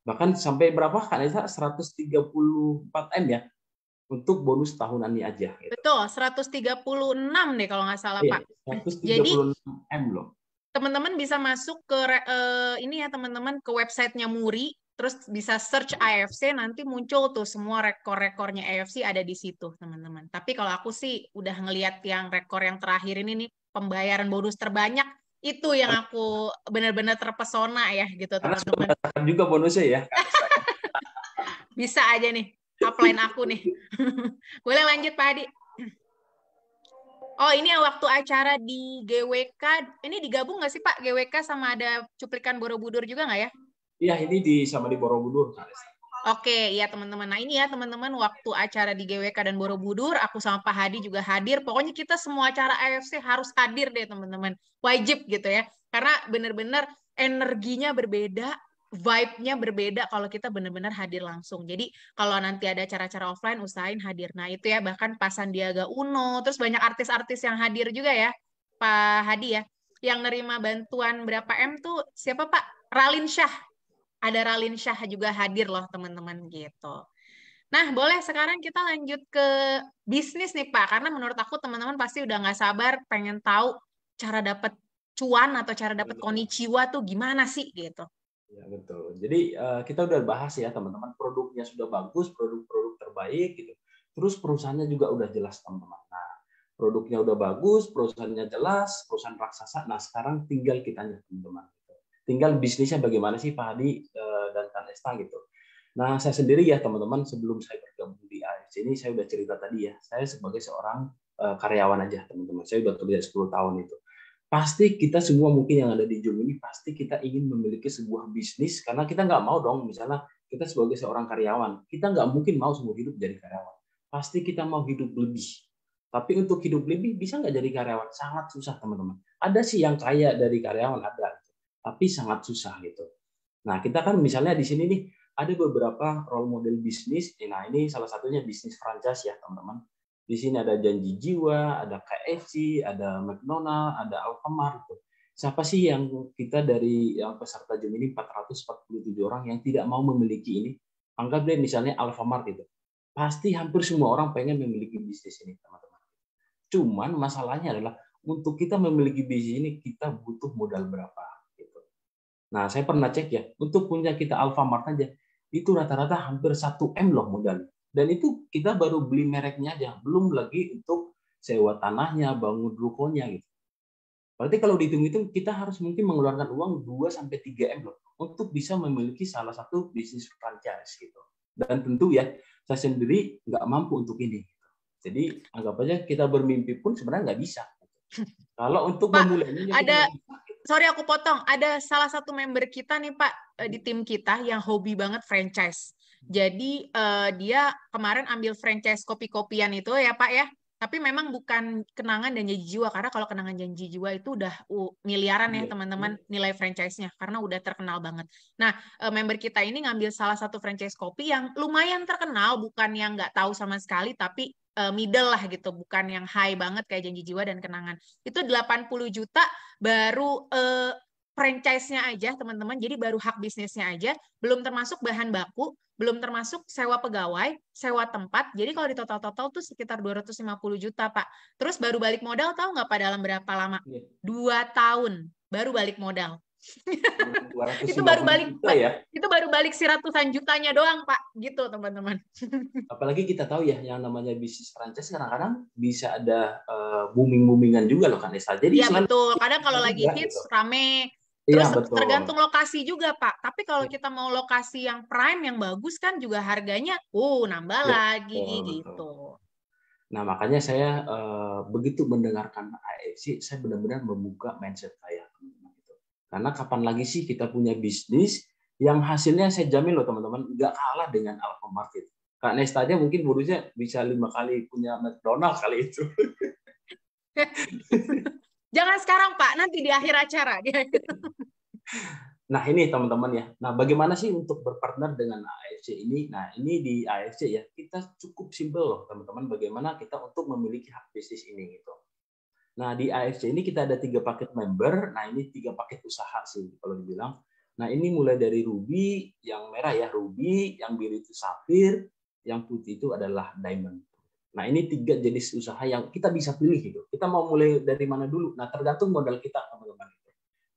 Bahkan sampai berapa kan? 134 M ya untuk bonus tahunannya aja. Gitu. Betul, 136 deh kalau nggak salah Pak. 136 Jadi M loh. teman-teman bisa masuk ke ini ya teman-teman ke websitenya Muri, terus bisa search AFC, nanti muncul tuh semua rekor-rekornya AFC ada di situ teman-teman. Tapi kalau aku sih udah ngelihat yang rekor yang terakhir ini nih, pembayaran bonus terbanyak, itu yang aku benar-benar terpesona ya gitu teman-teman. Karena juga bonusnya ya. Bisa aja nih, upline aku nih. Boleh lanjut Pak Adi. Oh, ini yang waktu acara di GWK, ini digabung nggak sih Pak? GWK sama ada cuplikan Borobudur juga nggak ya? Iya, ini sama di Borobudur. Oke, ya teman-teman. Nah ini ya teman-teman, waktu acara di GWK dan Borobudur, aku sama Pak Hadi juga hadir. Pokoknya kita semua acara AFC harus hadir deh teman-teman. Wajib gitu ya. Karena benar-benar energinya berbeda, vibe-nya berbeda kalau kita benar-benar hadir langsung. Jadi kalau nanti ada acara-acara offline, usahain hadir. Nah itu ya, bahkan Pak Sandiaga Uno, terus banyak artis-artis yang hadir juga ya, Pak Hadi ya. Yang nerima bantuan berapa M tuh siapa Pak? Ralin Shah. Ada Ralin Shah juga hadir loh teman-teman gitu. Nah boleh sekarang kita lanjut ke bisnis nih Pak. Karena menurut aku teman-teman pasti udah nggak sabar pengen tahu cara dapat cuan atau cara dapat konnichiwa tuh gimana sih gitu. Ya, betul. Jadi kita udah bahas ya teman-teman, produknya sudah bagus, produk-produk terbaik gitu. Terus perusahaannya juga udah jelas teman-teman. Nah, produknya udah bagus, perusahaannya jelas, perusahaan raksasa. Nah, sekarang tinggal kitanya teman-teman. Tinggal bisnisnya bagaimana sih Pak Hadi dan Kak Esta gitu. Nah, saya sendiri ya teman-teman, sebelum saya bergabung di AFC ini, saya udah cerita tadi ya, saya sebagai seorang karyawan aja teman-teman. Saya udah kerja 10 tahun itu. Pasti kita semua mungkin yang ada di Zoom ini pasti kita ingin memiliki sebuah bisnis karena kita nggak mau dong misalnya kita sebagai seorang karyawan kita nggak mungkin mau seumur hidup jadi karyawan, pasti kita mau hidup lebih, tapi untuk hidup lebih bisa nggak jadi karyawan sangat susah teman-teman. Ada sih yang kaya dari karyawan ada, tapi sangat susah gitu. Nah kita kan misalnya di sini nih ada beberapa role model bisnis. Nah ini salah satunya bisnis franchise ya teman-teman. Di sini ada Janji Jiwa, ada KFC, ada McDonald, ada Alfamart. Siapa sih yang kita dari yang peserta Zoom ini 447 orang yang tidak mau memiliki ini? Anggap deh misalnya Alfamart itu. Pasti hampir semua orang pengen memiliki bisnis ini, teman-teman. Cuman masalahnya adalah untuk kita memiliki bisnis ini kita butuh modal berapa? Gitu. Nah, saya pernah cek ya, untuk punya kita Alfamart aja itu rata-rata hampir 1 M loh modalnya. Dan itu kita baru beli mereknya aja, belum lagi untuk sewa tanahnya, bangun rukonya gitu. Berarti kalau dihitung-hitung kita harus mungkin mengeluarkan uang 2-3 M loh untuk bisa memiliki salah satu bisnis franchise gitu. Dan tentu ya, saya sendiri nggak mampu untuk ini. Jadi anggap aja kita bermimpi pun sebenarnya nggak bisa. Kalau untuk Pak, memulainya ada sorry aku potong, ada salah satu member kita nih Pak di tim kita yang hobi banget franchise. Jadi dia kemarin ambil franchise kopi-kopian itu ya Pak ya. Tapi memang bukan Kenangan dan Janji Jiwa karena kalau Kenangan Janji Jiwa itu udah miliaran ya teman-teman nilai franchise-nya karena udah terkenal banget. Nah, member kita ini ngambil salah satu franchise kopi yang lumayan terkenal, bukan yang nggak tahu sama sekali tapi middle lah gitu, bukan yang high banget kayak Janji Jiwa dan Kenangan. Itu 80 juta baru franchise-nya aja teman-teman, jadi baru hak bisnisnya aja, belum termasuk bahan baku, belum termasuk sewa pegawai, sewa tempat, jadi kalau di total-total tuh sekitar 250 juta Pak. Terus baru balik modal, tahu nggak Pak dalam berapa lama? 2 tahun baru balik modal. Itu baru balik juta ya. Itu baru balik si ratusan jutanya doang Pak, gitu teman-teman. Apalagi kita tahu ya yang namanya bisnis franchise kadang-kadang bisa ada booming-boomingan juga loh kan Esa. Jadi ya betul, kadang kalau lagi hits gitu. Rame. Terus ya, tergantung lokasi juga Pak. Tapi kalau kita mau lokasi yang prime yang bagus kan juga harganya nambah ya, lagi betul, gitu. Betul. Nah makanya saya begitu mendengarkan AFC saya benar-benar membuka mindset saya. Karena kapan lagi sih kita punya bisnis yang hasilnya saya jamin loh teman-teman nggak kalah dengan Alfamart itu. Kak Nesta aja mungkin bonusnya bisa 5 kali punya McDonald kali itu. Jangan sekarang Pak, nanti di akhir acara. Nah ini teman-teman ya. Nah bagaimana sih untuk berpartner dengan AFC ini? Nah ini di AFC ya kita cukup simpel loh teman-teman. Bagaimana kita untuk memiliki hak bisnis ini gitu. Nah di AFC ini kita ada 3 paket member. Nah ini 3 paket usaha sih kalau dibilang. Nah ini mulai dari Ruby, yang merah ya Ruby, yang biru itu Safir, yang putih itu adalah Diamond. Nah ini 3 jenis usaha yang kita bisa pilih gitu. Kita mau mulai dari mana dulu? Nah tergantung modal kita teman-teman.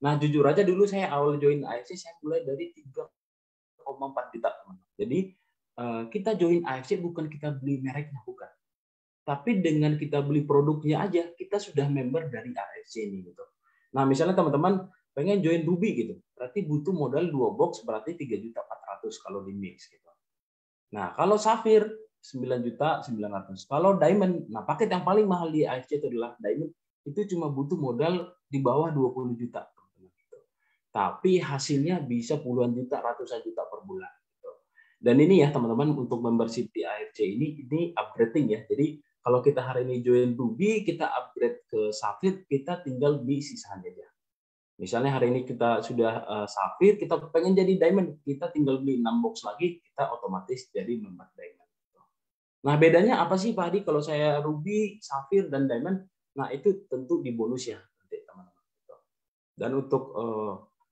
Nah jujur aja dulu saya awal join AFC saya mulai dari 3,4 juta teman-teman. Jadi kita join AFC bukan kita beli mereknya bukan. Tapi dengan kita beli produknya aja, kita sudah member dari AFC ini gitu. Nah, misalnya teman-teman pengen join Ruby gitu, berarti butuh modal 2 box berarti 3.400.000 kalau di mix gitu. Nah, kalau Safir 9.900.000. Kalau Diamond, nah paket yang paling mahal di AFC itu adalah Diamond, itu cuma butuh modal di bawah 20 juta. Tapi hasilnya bisa puluhan juta, ratusan juta per bulan. Dan ini ya teman-teman untuk membership di AFC ini upgrading ya. Jadi kalau kita hari ini join Ruby, kita upgrade ke Safir, kita tinggal beli sisanya aja. Misalnya hari ini kita sudah Safir, kita pengen jadi Diamond, kita tinggal beli 6 box lagi, kita otomatis jadi member Diamond. Nah bedanya apa sih Pak Hadi kalau saya Ruby, Safir, dan Diamond? Nah itu tentu di bonus ya teman-teman. Dan untuk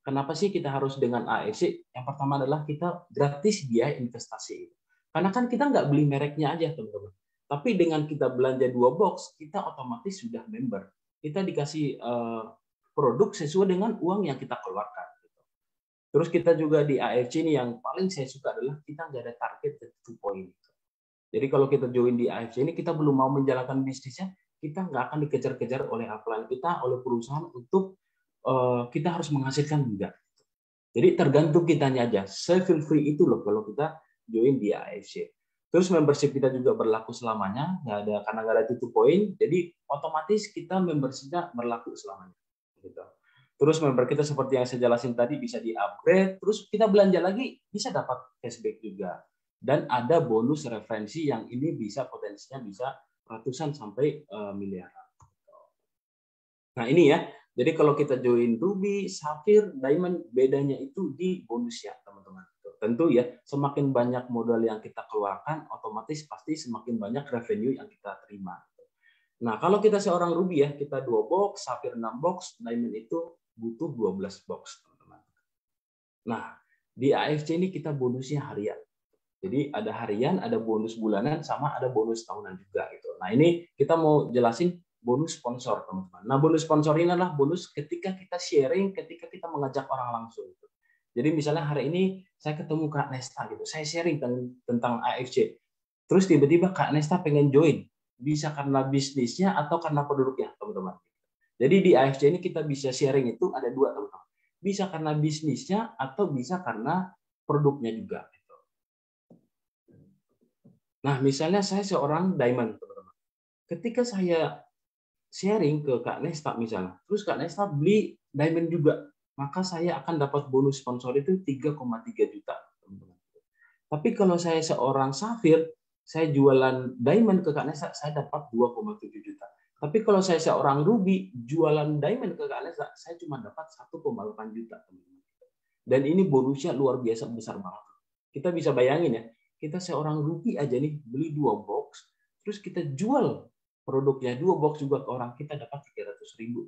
kenapa sih kita harus dengan AFC? Yang pertama adalah kita gratis biaya investasi. Karena kan kita nggak beli mereknya aja teman-teman. Tapi dengan kita belanja 2 box, kita otomatis sudah member. Kita dikasih produk sesuai dengan uang yang kita keluarkan. Terus kita juga di AFC ini yang paling saya suka adalah kita nggak ada target to point. Jadi kalau kita join di AFC ini, kita belum mau menjalankan bisnisnya, kita nggak akan dikejar-kejar oleh upline kita, oleh perusahaan untuk kita harus menghasilkan juga. Jadi tergantung kitanya aja. Saya feel free itu loh kalau kita join di AFC. Terus membership kita juga berlaku selamanya, karena nggak ada tutup poin, jadi otomatis kita membershipnya berlaku selamanya. Gitu. Terus member kita seperti yang saya jelasin tadi bisa di-upgrade, terus kita belanja lagi bisa dapat cashback juga. Dan ada bonus referensi yang ini bisa potensinya bisa ratusan sampai miliaran. Nah ini ya, jadi kalau kita join Ruby, Sapphire, Diamond, bedanya itu di bonus ya teman-teman. Tentu ya, semakin banyak modal yang kita keluarkan, otomatis pasti semakin banyak revenue yang kita terima. Nah kalau kita seorang Ruby ya, kita 2 box, Sapphire 6 box, Diamond itu butuh 12 box teman-teman. Nah di AFC ini kita bonusnya harian. Jadi ada harian, ada bonus bulanan, sama ada bonus tahunan juga gitu. Nah ini kita mau jelasin bonus sponsor teman-teman. Nah bonus sponsor ini adalah bonus ketika kita sharing, ketika kita mengajak orang langsung. Gitu. Jadi misalnya hari ini saya ketemu Kak Nesta gitu, saya sharing tentang AFC. Terus tiba-tiba Kak Nesta pengen join, bisa karena bisnisnya atau karena produknya teman-teman. Jadi di AFC ini kita bisa sharing itu ada 2 teman-teman. Bisa karena bisnisnya atau bisa karena produknya juga. Nah, misalnya saya seorang diamond, teman-teman. Ketika saya sharing ke Kak Nesta misalnya, terus Kak Nesta beli diamond juga, maka saya akan dapat bonus sponsor itu 3,3 juta, teman-teman. Tapi kalau saya seorang Sapphire, saya jualan diamond ke Kak Nesta, saya dapat 2,7 juta. Tapi kalau saya seorang Ruby, jualan diamond ke Kak Nesta, saya cuma dapat 1,8 juta, teman-teman. Dan ini bonusnya luar biasa besar banget. Kita bisa bayangin ya, kita seorang Ruby aja nih beli 2 box, terus kita jual produknya 2 box juga ke orang, kita dapat 300.000.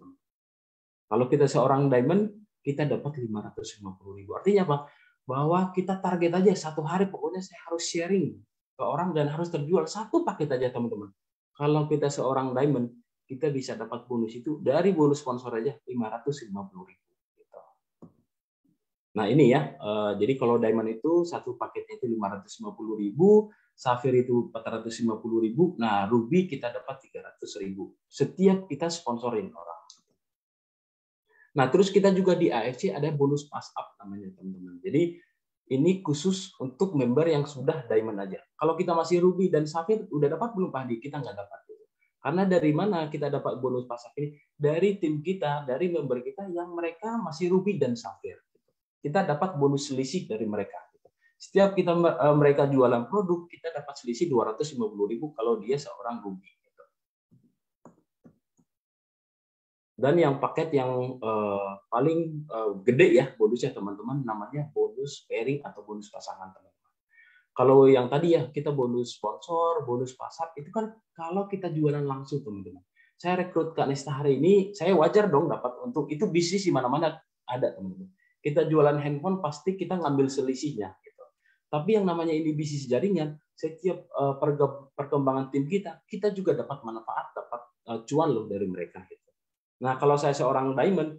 Kalau kita seorang diamond, kita dapat 550.000. Artinya apa? Bahwa kita target aja 1 hari pokoknya saya harus sharing ke orang dan harus terjual 1 paket aja teman-teman. Kalau kita seorang diamond, kita bisa dapat bonus itu dari bonus sponsor aja 550.000. Nah ini ya, jadi kalau diamond itu 1 paketnya itu 550.000, Sapphire itu 450.000, nah Ruby kita dapat 300.000 setiap kita sponsorin orang. Nah terus kita juga di AFC ada bonus pass up namanya teman-teman. Jadi ini khusus untuk member yang sudah diamond aja. Kalau kita masih Ruby dan Sapphire udah dapat belum Pak Hadi? Kita nggak dapat. Karena dari mana kita dapat bonus pass up ini? Dari tim kita, dari member kita yang mereka masih Ruby dan Sapphire. Kita dapat bonus selisih dari mereka. Setiap kita mereka jualan produk, kita dapat selisih 250.000 kalau dia seorang Ruby. Dan yang paket yang paling gede ya bonusnya teman-teman, namanya bonus pairing atau bonus pasangan teman-teman. Kalau yang tadi ya kita bonus sponsor, bonus pasar itu kan kalau kita jualan langsung teman-teman. Saya rekrut Kak Nesta hari ini, saya wajar dong dapat untuk itu bisnis di mana-mana ada teman-teman. Kita jualan handphone pasti kita ngambil selisihnya gitu. Tapi yang namanya ini bisnis jaringan, setiap perkembangan tim kita juga dapat manfaat, dapat cuan loh dari mereka gitu. Nah, kalau saya seorang diamond,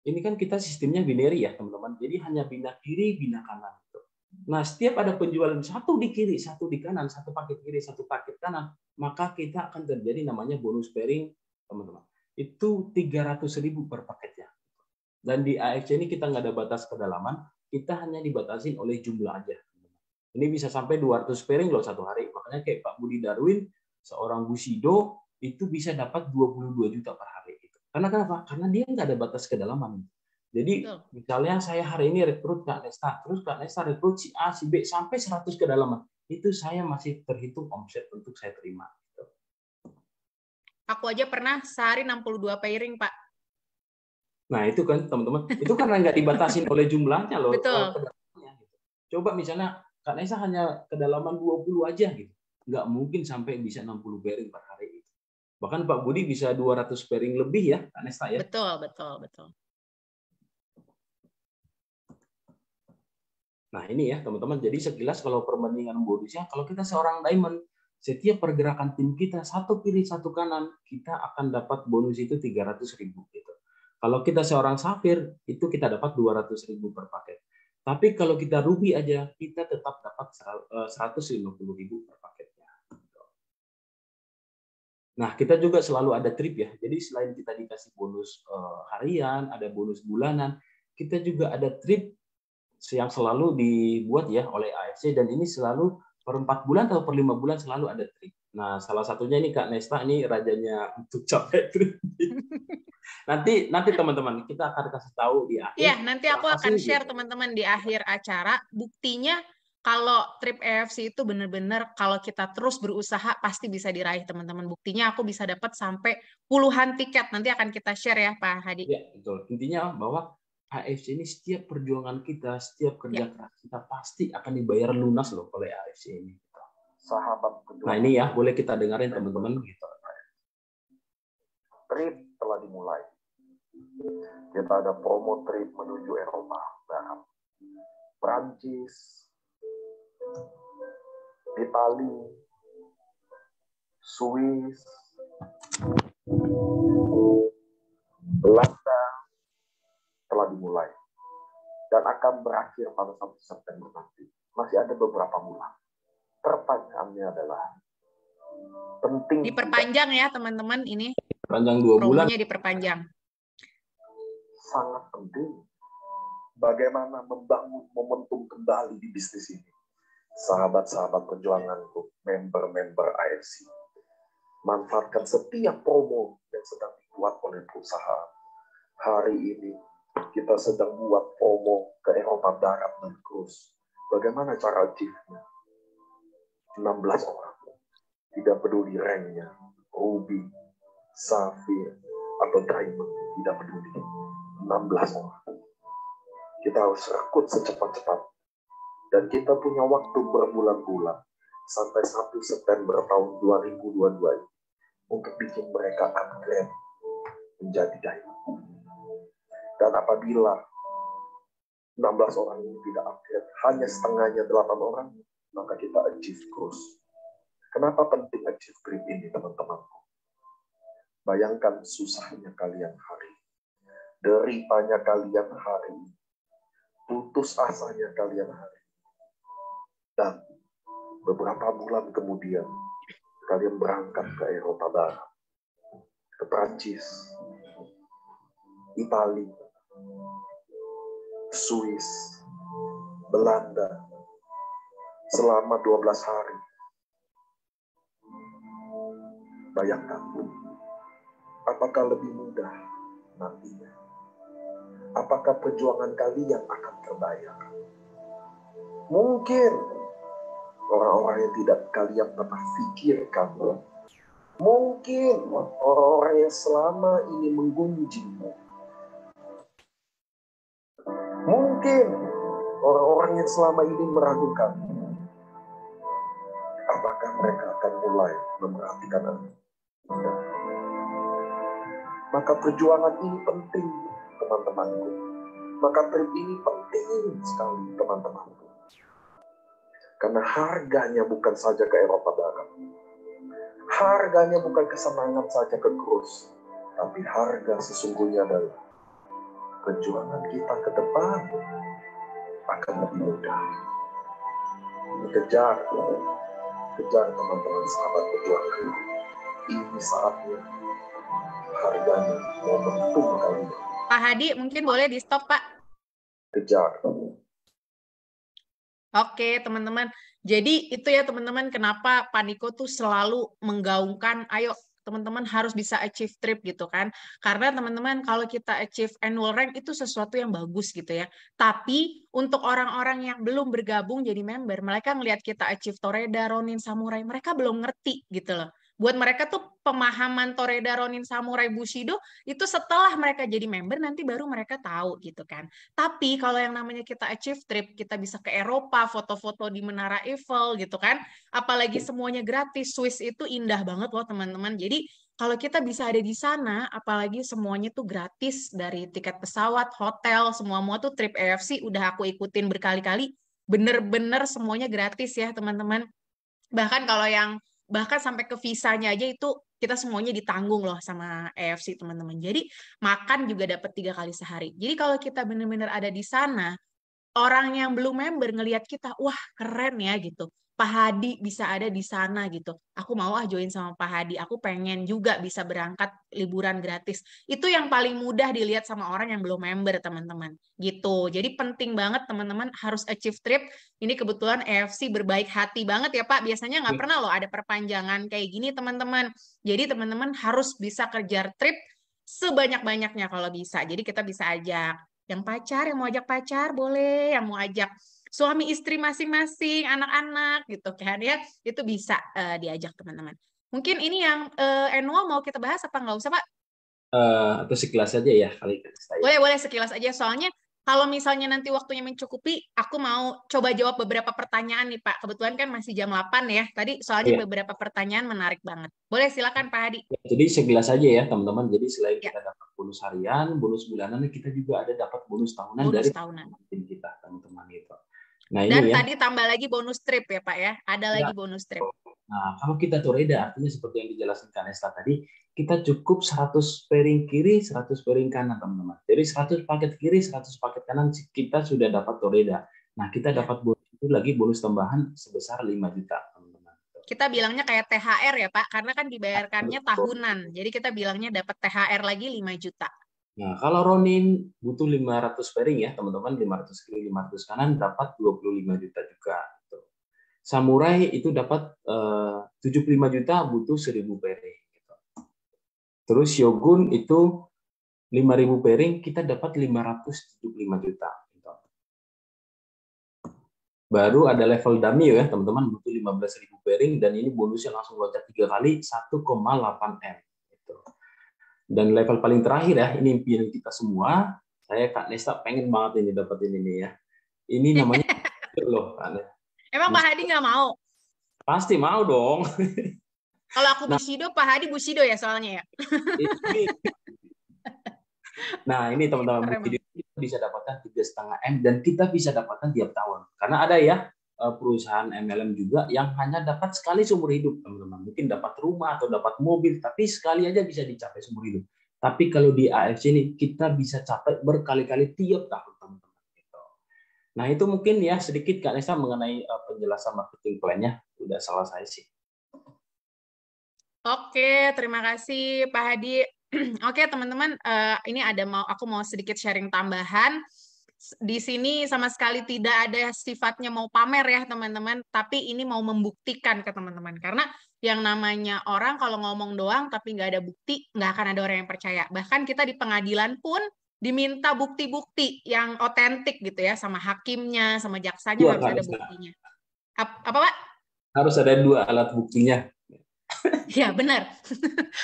ini kan kita sistemnya binary ya, teman-teman. Jadi hanya bina kiri, bina kanan gitu. Nah, setiap ada penjualan 1 di kiri, 1 di kanan, 1 paket kiri, 1 paket kanan, maka kita akan terjadi namanya bonus pairing, teman-teman. Itu 300.000 per paketnya. Dan di AFC ini kita nggak ada batas kedalaman, kita hanya dibatasin oleh jumlah aja. Ini bisa sampai 200 pairing loh 1 hari. Makanya kayak Pak Budi Darwin, seorang Bushido, itu bisa dapat 22 juta per hari. Karena kenapa? Karena dia nggak ada batas kedalaman. Jadi misalnya saya hari ini rekrut Kak Nesta, terus Kak Nesta rekrut si A, si B, sampai 100 kedalaman. Itu saya masih terhitung omset untuk saya terima. Aku aja pernah sehari 62 pairing, Pak. Nah itu kan teman-teman, itu karena nggak dibatasin oleh jumlahnya loh. Betul. Coba misalnya Kak Nesa hanya kedalaman 20 aja gitu, nggak mungkin sampai bisa 60 pairing per hari. Bahkan Pak Budi bisa 200 pairing lebih ya Kak Nesa ya. Betul. Nah ini ya teman-teman, jadi sekilas kalau perbandingan bonusnya, kalau kita seorang diamond, setiap pergerakan tim kita 1 kiri 1 kanan, kita akan dapat bonus itu 300.000 gitu. Kalau kita seorang safir, itu kita dapat 200.000 per paket. Tapi kalau kita ruby aja, kita tetap dapat 150.000 per paketnya. Nah, kita juga selalu ada trip ya. Jadi selain kita dikasih bonus harian, ada bonus bulanan, kita juga ada trip yang selalu dibuat ya oleh AFC, dan ini selalu per 4 bulan atau per 5 bulan selalu ada trip. Nah, salah satunya ini Kak Nesta, ini rajanya untuk capai trip. Nanti teman-teman kita akan kasih tahu di akhir. Iya, nanti aku akan share teman-teman di akhir acara. Buktinya kalau trip AFC itu benar-benar kalau kita terus berusaha pasti bisa diraih teman-teman. Buktinya aku bisa dapat sampai puluhan tiket. Nanti akan kita share ya Pak Hadi. Ya, betul. Intinya bahwa AFC ini setiap perjuangan kita, setiap kerja keras kita pasti akan dibayar lunas loh oleh AFC ini. Sahabat perjuangan. Nah, ini ya, boleh kita dengarin teman-teman gitu. Trip telah dimulai. Kita ada promo trip menuju Eropa Barat, Prancis, Itali, Swiss, Belanda telah dimulai dan akan berakhir pada 1 September nanti. Masih ada beberapa bulan. Pertanyaannya adalah penting diperpanjang ya teman-teman, ini panjang 2 bulan. Promonya diperpanjang. Sangat penting bagaimana membangun momentum kembali di bisnis ini. Sahabat-sahabat perjuanganku, member-member AFC, manfaatkan setiap promo yang sedang dibuat oleh perusahaan. Hari ini kita sedang buat promo ke Eropa Barat dan cruise. Bagaimana cara achieve-nya? 16 orang. Tidak peduli ranknya, ruby, safir, atau diamond, tidak peduli. 16 orang. Kita harus rekrut secepat-cepat. Dan kita punya waktu berbulan-bulan sampai 1 September tahun 2022 ini untuk bikin mereka upgrade menjadi diamond. Dan apabila 16 orang ini tidak upgrade, hanya setengahnya 8 orang, maka kita achieve cruise. Kenapa penting achieve trip ini, teman-temanku? Bayangkan susahnya kalian hari, deritanya kalian hari, putus asanya kalian hari, dan beberapa bulan kemudian kalian berangkat ke Eropa Barat, ke Prancis, Itali, Swiss, Belanda, selama 12 hari. Bayangkan, apakah lebih mudah nantinya? Apakah perjuangan kalian akan terbayar? Mungkin orang-orang yang tidak kalian pernah pikirkan, mungkin orang-orang yang selama ini menggunjingmu, mungkin orang-orang yang selama ini meragukan, apakah mereka akan mulai memperhatikan Anda? Maka perjuangan ini penting, teman-temanku. Maka trip ini penting sekali, teman-temanku. Karena harganya bukan saja ke Eropa Barat. Harganya bukan kesenangan saja ke cruise. Tapi harga sesungguhnya adalah perjuangan kita ke depan akan lebih mudah. Kejar teman-teman sahabat perjuangan. Ini saatnya, harganya, momentum kalian. Pak Hadi, mungkin boleh di stop Pak. Kejar. Oke teman-teman, jadi itu ya teman-teman kenapa Pak Niko tuh selalu menggaungkan, ayo teman-teman harus bisa achieve trip gitu kan. Karena teman-teman kalau kita achieve annual rank itu sesuatu yang bagus gitu ya. Tapi untuk orang-orang yang belum bergabung jadi member, mereka ngelihat kita achieve Toreda, Ronin, Samurai, mereka belum ngerti gitu loh. Buat mereka tuh pemahaman Toreda, Ronin, Samurai, Bushido itu setelah mereka jadi member nanti baru mereka tahu gitu kan. Tapi kalau yang namanya kita achieve trip, kita bisa ke Eropa, foto-foto di Menara Eiffel gitu kan. Apalagi semuanya gratis, Swiss itu indah banget loh teman-teman. Jadi kalau kita bisa ada di sana, apalagi semuanya tuh gratis dari tiket pesawat, hotel, semua tuh trip AFC udah aku ikutin berkali-kali. Bener-bener semuanya gratis ya teman-teman. Bahkan sampai ke visanya aja itu kita semuanya ditanggung loh sama AFC teman-teman. Jadi makan juga dapat 3 kali sehari. Jadi kalau kita benar-benar ada di sana, orang yang belum member ngelihat kita, wah keren ya gitu. Pak Hadi bisa ada di sana gitu. Aku mau join sama Pak Hadi. Aku pengen juga bisa berangkat liburan gratis. Itu yang paling mudah dilihat sama orang yang belum member, teman-teman. Gitu. Jadi penting banget teman-teman harus achieve trip. Ini kebetulan AFC berbaik hati banget ya Pak. Biasanya nggak pernah loh ada perpanjangan kayak gini teman-teman. Jadi teman-teman harus bisa kejar trip sebanyak-banyaknya kalau bisa. Jadi kita bisa ajak yang pacar, yang mau ajak pacar boleh, yang mau ajak suami istri masing-masing, anak-anak gitu kan ya, itu bisa diajak teman-teman. Mungkin ini yang annual mau kita bahas apa nggak usah Pak? Atau sekilas saja ya kali ini. Boleh sekilas aja, soalnya kalau misalnya nanti waktunya mencukupi, aku mau coba jawab beberapa pertanyaan nih Pak. Kebetulan kan masih jam 8 ya, tadi soalnya beberapa pertanyaan menarik banget. Boleh silakan Pak Hadi. Jadi sekilas saja ya teman-teman, jadi selain ya. kita dapat bonus harian, bonus bulanan, kita juga ada dapat bonus tahunan bonus dari tahunan tim kita teman-teman gitu. Nah, dan ini tadi tambah lagi bonus trip ya Pak ya, ada lagi bonus trip. Nah, kalau kita toreda artinya seperti yang dijelaskan Kanesta tadi, kita cukup 100 pairing kiri, 100 pairing kanan teman-teman. Jadi 100 paket kiri, 100 paket kanan kita sudah dapat toreda. Nah, kita dapat bonus itu lagi bonus tambahan sebesar 5 juta teman-teman. Kita bilangnya kayak THR ya Pak, karena kan dibayarkannya tahunan. Jadi kita bilangnya dapat THR lagi 5 juta. Nah, kalau Ronin butuh 500 pairing ya, teman-teman, 500 kiri, 500 kanan, dapat 25 juta juga. Gitu. Samurai itu dapat 75 juta, butuh 1000 pairing. Gitu. Terus Shogun itu 5.000 pairing, kita dapat 575 juta. Gitu. Baru ada level dummy ya, teman-teman, butuh 15.000 pairing, dan ini bonusnya langsung loncat 3 kali, 1,8M. Dan level paling terakhir ya, ini impian kita semua. Saya Kak Nesta pengen banget ini dapetin ini ya. Ini namanya loh Kak. Emang Pak Hadi nggak mau? Pasti mau dong. Kalau aku Bushido, Pak Hadi Bushido ya soalnya ya. Nah ini teman-teman, kita bisa dapatkan 3,5M dan kita bisa dapatkan tiap tahun. Karena ada ya perusahaan MLM juga yang hanya dapat sekali seumur hidup, teman-teman. Mungkin dapat rumah atau dapat mobil, tapi sekali aja bisa dicapai seumur hidup. Tapi kalau di AFC ini kita bisa capai berkali-kali tiap tahun, teman-teman. Nah itu mungkin ya sedikit Kak Nesa mengenai penjelasan marketing plan-nya. Udah selesai sih. Oke, terima kasih Pak Hadi. Oke teman-teman, ini aku mau sedikit sharing tambahan. Di sini sama sekali tidak ada sifatnya mau pamer ya teman-teman, tapi ini mau membuktikan ke teman-teman. Karena yang namanya orang kalau ngomong doang tapi nggak ada bukti, nggak akan ada orang yang percaya. Bahkan kita di pengadilan pun diminta bukti-bukti yang otentik gitu ya, sama hakimnya, sama jaksanya harus ada buktinya. Apa Pak? Harus ada 2 alat buktinya. Ya benar.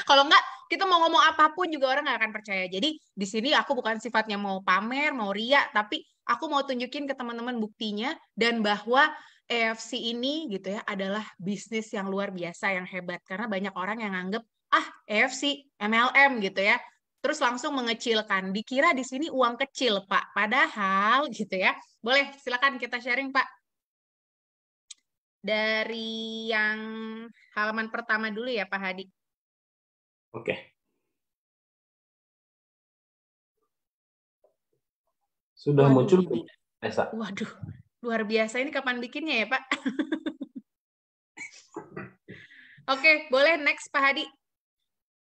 Kalau enggak, kita mau ngomong apapun juga orang nggak akan percaya. Jadi di sini aku bukan sifatnya mau pamer, mau ria, tapi aku mau tunjukin ke teman-teman buktinya dan bahwa AFC ini gitu ya adalah bisnis yang luar biasa, yang hebat. Karena banyak orang yang anggap AFC MLM gitu ya, terus langsung mengecilkan. Dikira di sini uang kecil Pak, padahal gitu ya. Boleh silakan kita sharing Pak. Dari yang halaman pertama dulu ya Pak Hadi. Oke. Sudah muncul. Waduh, luar biasa. Ini kapan bikinnya ya Pak? Oke, boleh next Pak Hadi.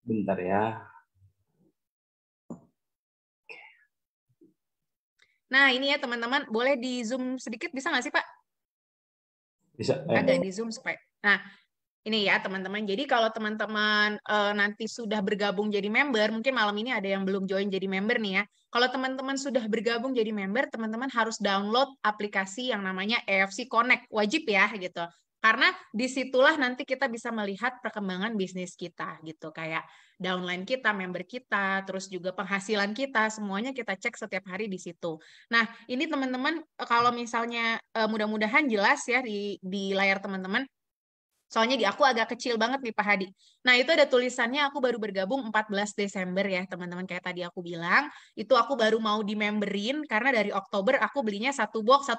Bentar ya. Nah ini ya teman-teman, boleh di zoom sedikit bisa nggak sih Pak? Bisa. Agak di zoom supaya. Nah, ini ya teman-teman. Jadi kalau teman-teman nanti sudah bergabung jadi member, mungkin malam ini ada yang belum join jadi member nih ya. Kalau teman-teman sudah bergabung jadi member, teman-teman harus download aplikasi yang namanya AFC Connect. Wajib ya gitu. Karena disitulah nanti kita bisa melihat perkembangan bisnis kita gitu. Kayak downline kita, member kita, terus juga penghasilan kita, semuanya kita cek setiap hari di situ. Nah, ini teman-teman kalau misalnya mudah-mudahan jelas ya di layar teman-teman. Soalnya di aku agak kecil banget nih Pak Hadi. Nah itu ada tulisannya aku baru bergabung 14 Desember ya teman-teman. Kayak tadi aku bilang, itu aku baru mau di-memberin karena dari Oktober aku belinya 1 box,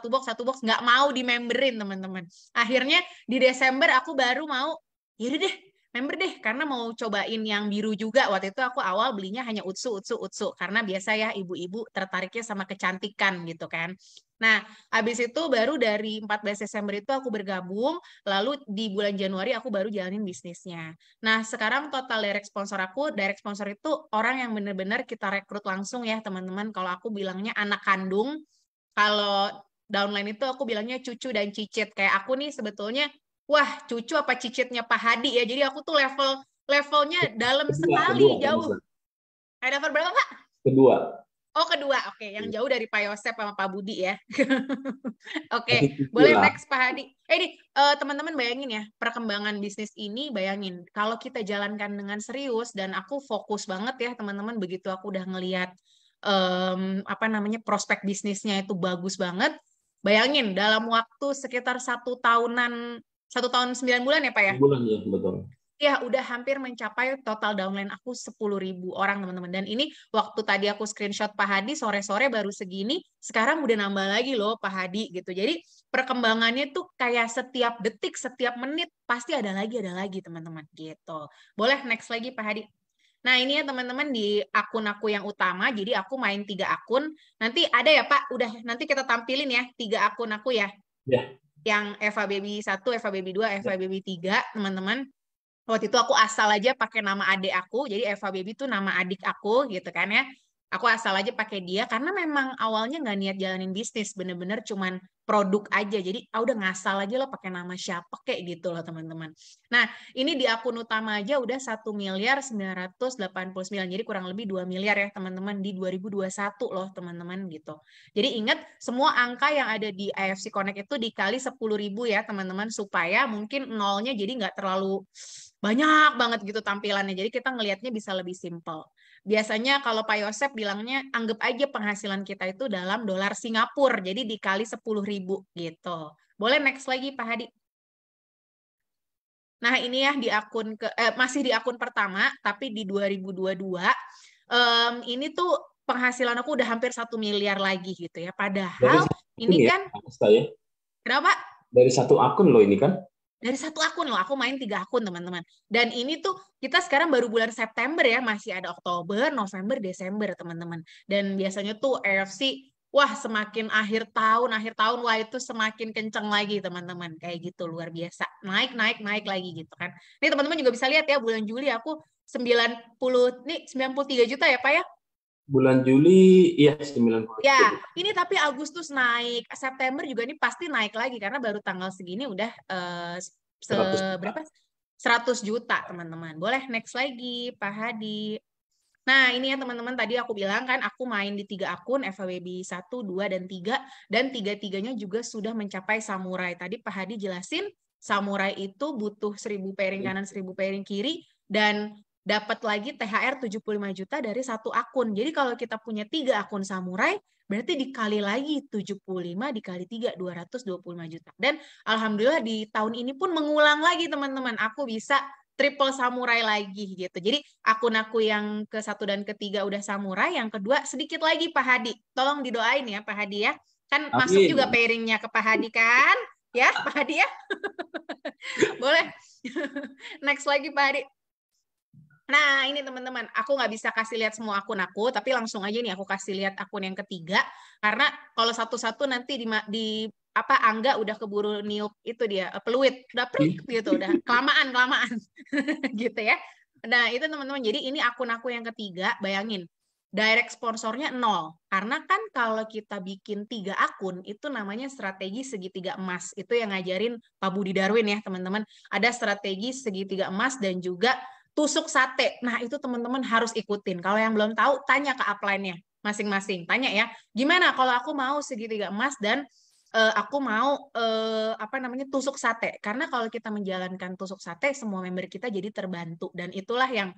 nggak mau di-memberin teman-teman. Akhirnya di Desember aku baru mau, yaudah deh member deh, karena mau cobain yang biru juga. Waktu itu aku awal belinya hanya Utsu, karena biasa ya ibu-ibu tertariknya sama kecantikan gitu kan. Nah, habis itu baru dari 14 Desember itu aku bergabung, lalu di bulan Januari aku baru jalanin bisnisnya. Nah, sekarang total direct sponsor itu orang yang benar-benar kita rekrut langsung ya teman-teman. Kalau aku bilangnya anak kandung, kalau downline itu aku bilangnya cucu dan cicit. Kayak aku nih sebetulnya, wah cucu apa cicitnya Pak Hadi ya. Jadi aku tuh levelnya dalam sekali, jauh. Kedua. Ada level berapa Pak? Kedua. Oh kedua, oke. Yang jauh dari Pak Yosep sama Pak Budi ya. Oke, Masih boleh lah. next Pak Hadi. Teman-teman bayangin ya, perkembangan bisnis ini bayangin. Kalau kita jalankan dengan serius dan aku fokus banget ya teman-teman, begitu aku udah ngelihat prospek bisnisnya itu bagus banget. Bayangin dalam waktu sekitar 1 tahun 9 bulan ya Pak ya? Bulan ya, betul. Ya, udah hampir mencapai total downline aku 10.000 orang, teman-teman. Dan ini waktu tadi aku screenshot Pak Hadi, sore-sore baru segini, sekarang udah nambah lagi loh Pak Hadi, gitu. Jadi, perkembangannya tuh kayak setiap detik, setiap menit, pasti ada lagi, teman-teman, gitu. Boleh next lagi, Pak Hadi. Nah, ini ya teman-teman di akun aku yang utama, jadi aku main 3 akun. Nanti ada ya Pak, udah nanti kita tampilin ya 3 akun aku ya. Ya. Yang Eva Baby 1, Eva Baby 2, Eva Baby 3, teman-teman. Waktu itu aku asal aja pakai nama adik aku, jadi Eva Baby itu nama adik aku gitu kan ya. Aku asal aja pakai dia karena memang awalnya nggak niat jalanin bisnis, bener-bener cuman produk aja. Jadi udah ngasal aja lo pakai nama siapa kayak gitu loh teman-teman. Nah ini di akun utama aja udah 1.989, jadi kurang lebih 2 miliar ya teman-teman di 2021 loh teman-teman gitu. Jadi ingat semua angka yang ada di AFC Connect itu dikali 10.000 ya teman-teman supaya mungkin nolnya jadi nggak terlalu banyak banget gitu tampilannya. Jadi kita ngelihatnya bisa lebih simple. Biasanya kalau Pak Yosep bilangnya anggap aja penghasilan kita itu dalam dolar Singapura. Jadi dikali 10.000 gitu. Boleh next lagi Pak Hadi. Nah ini ya di akun masih di akun pertama tapi di 2022 ini tuh penghasilan aku udah hampir 1 miliar lagi gitu ya. Padahal ini kan saya. Kenapa? Dari satu akun loh ini kan? Dari satu akun loh, aku main 3 akun teman-teman. Dan ini tuh kita sekarang baru bulan September ya, masih ada Oktober, November, Desember teman-teman. Dan biasanya tuh AFC, wah semakin akhir tahun, wah itu semakin kenceng lagi teman-teman. Kayak gitu, luar biasa. Naik lagi gitu kan. Ini teman-teman juga bisa lihat ya, bulan Juli aku 93 juta ya Pak ya? Bulan Juli, iya 90. Ya, ini tapi Agustus naik, September juga ini pasti naik lagi karena baru tanggal segini udah berapa? 100 juta teman-teman. Boleh next lagi Pak Hadi. Nah ini ya teman-teman tadi aku bilang kan aku main di 3 akun Eva Baby 1, 2, dan 3 dan 3-3-nya juga sudah mencapai samurai. Tadi Pak Hadi jelasin samurai itu butuh 1.000 pairing kanan 1.000 pairing kiri dan dapat lagi THR 75 juta dari satu akun. Jadi kalau kita punya 3 akun samurai, berarti dikali lagi 75 dikali 3, 225 juta. Dan alhamdulillah di tahun ini pun mengulang lagi teman-teman. Aku bisa triple samurai lagi gitu. Jadi akun aku yang ke-1 dan ke-3 udah samurai, yang kedua sedikit lagi Pak Hadi. Tolong didoain ya Pak Hadi ya. Kan Amin. Masuk juga pairingnya ke Pak Hadi kan? Ya Pak Hadi ya. Boleh. Next lagi Pak Hadi. Nah, ini teman-teman, aku nggak bisa kasih lihat semua akun aku, tapi langsung aja nih aku kasih lihat akun yang ketiga, karena kalau satu-satu nanti di Angga udah keburu niup itu dia, peluit, udah prik gitu, udah kelamaan gitu ya. Nah, itu teman-teman, jadi ini akun aku yang ketiga, bayangin, direct sponsornya 0, karena kan kalau kita bikin 3 akun, itu namanya strategi segitiga emas, itu yang ngajarin Pak Budi Darwin ya teman-teman, ada strategi segitiga emas dan juga tusuk sate. Nah, itu teman-teman harus ikutin. Kalau yang belum tahu, tanya ke upline-nya masing-masing. Tanya ya, gimana kalau aku mau segitiga emas dan aku mau tusuk sate. Karena kalau kita menjalankan tusuk sate, semua member kita jadi terbantu. Dan itulah yang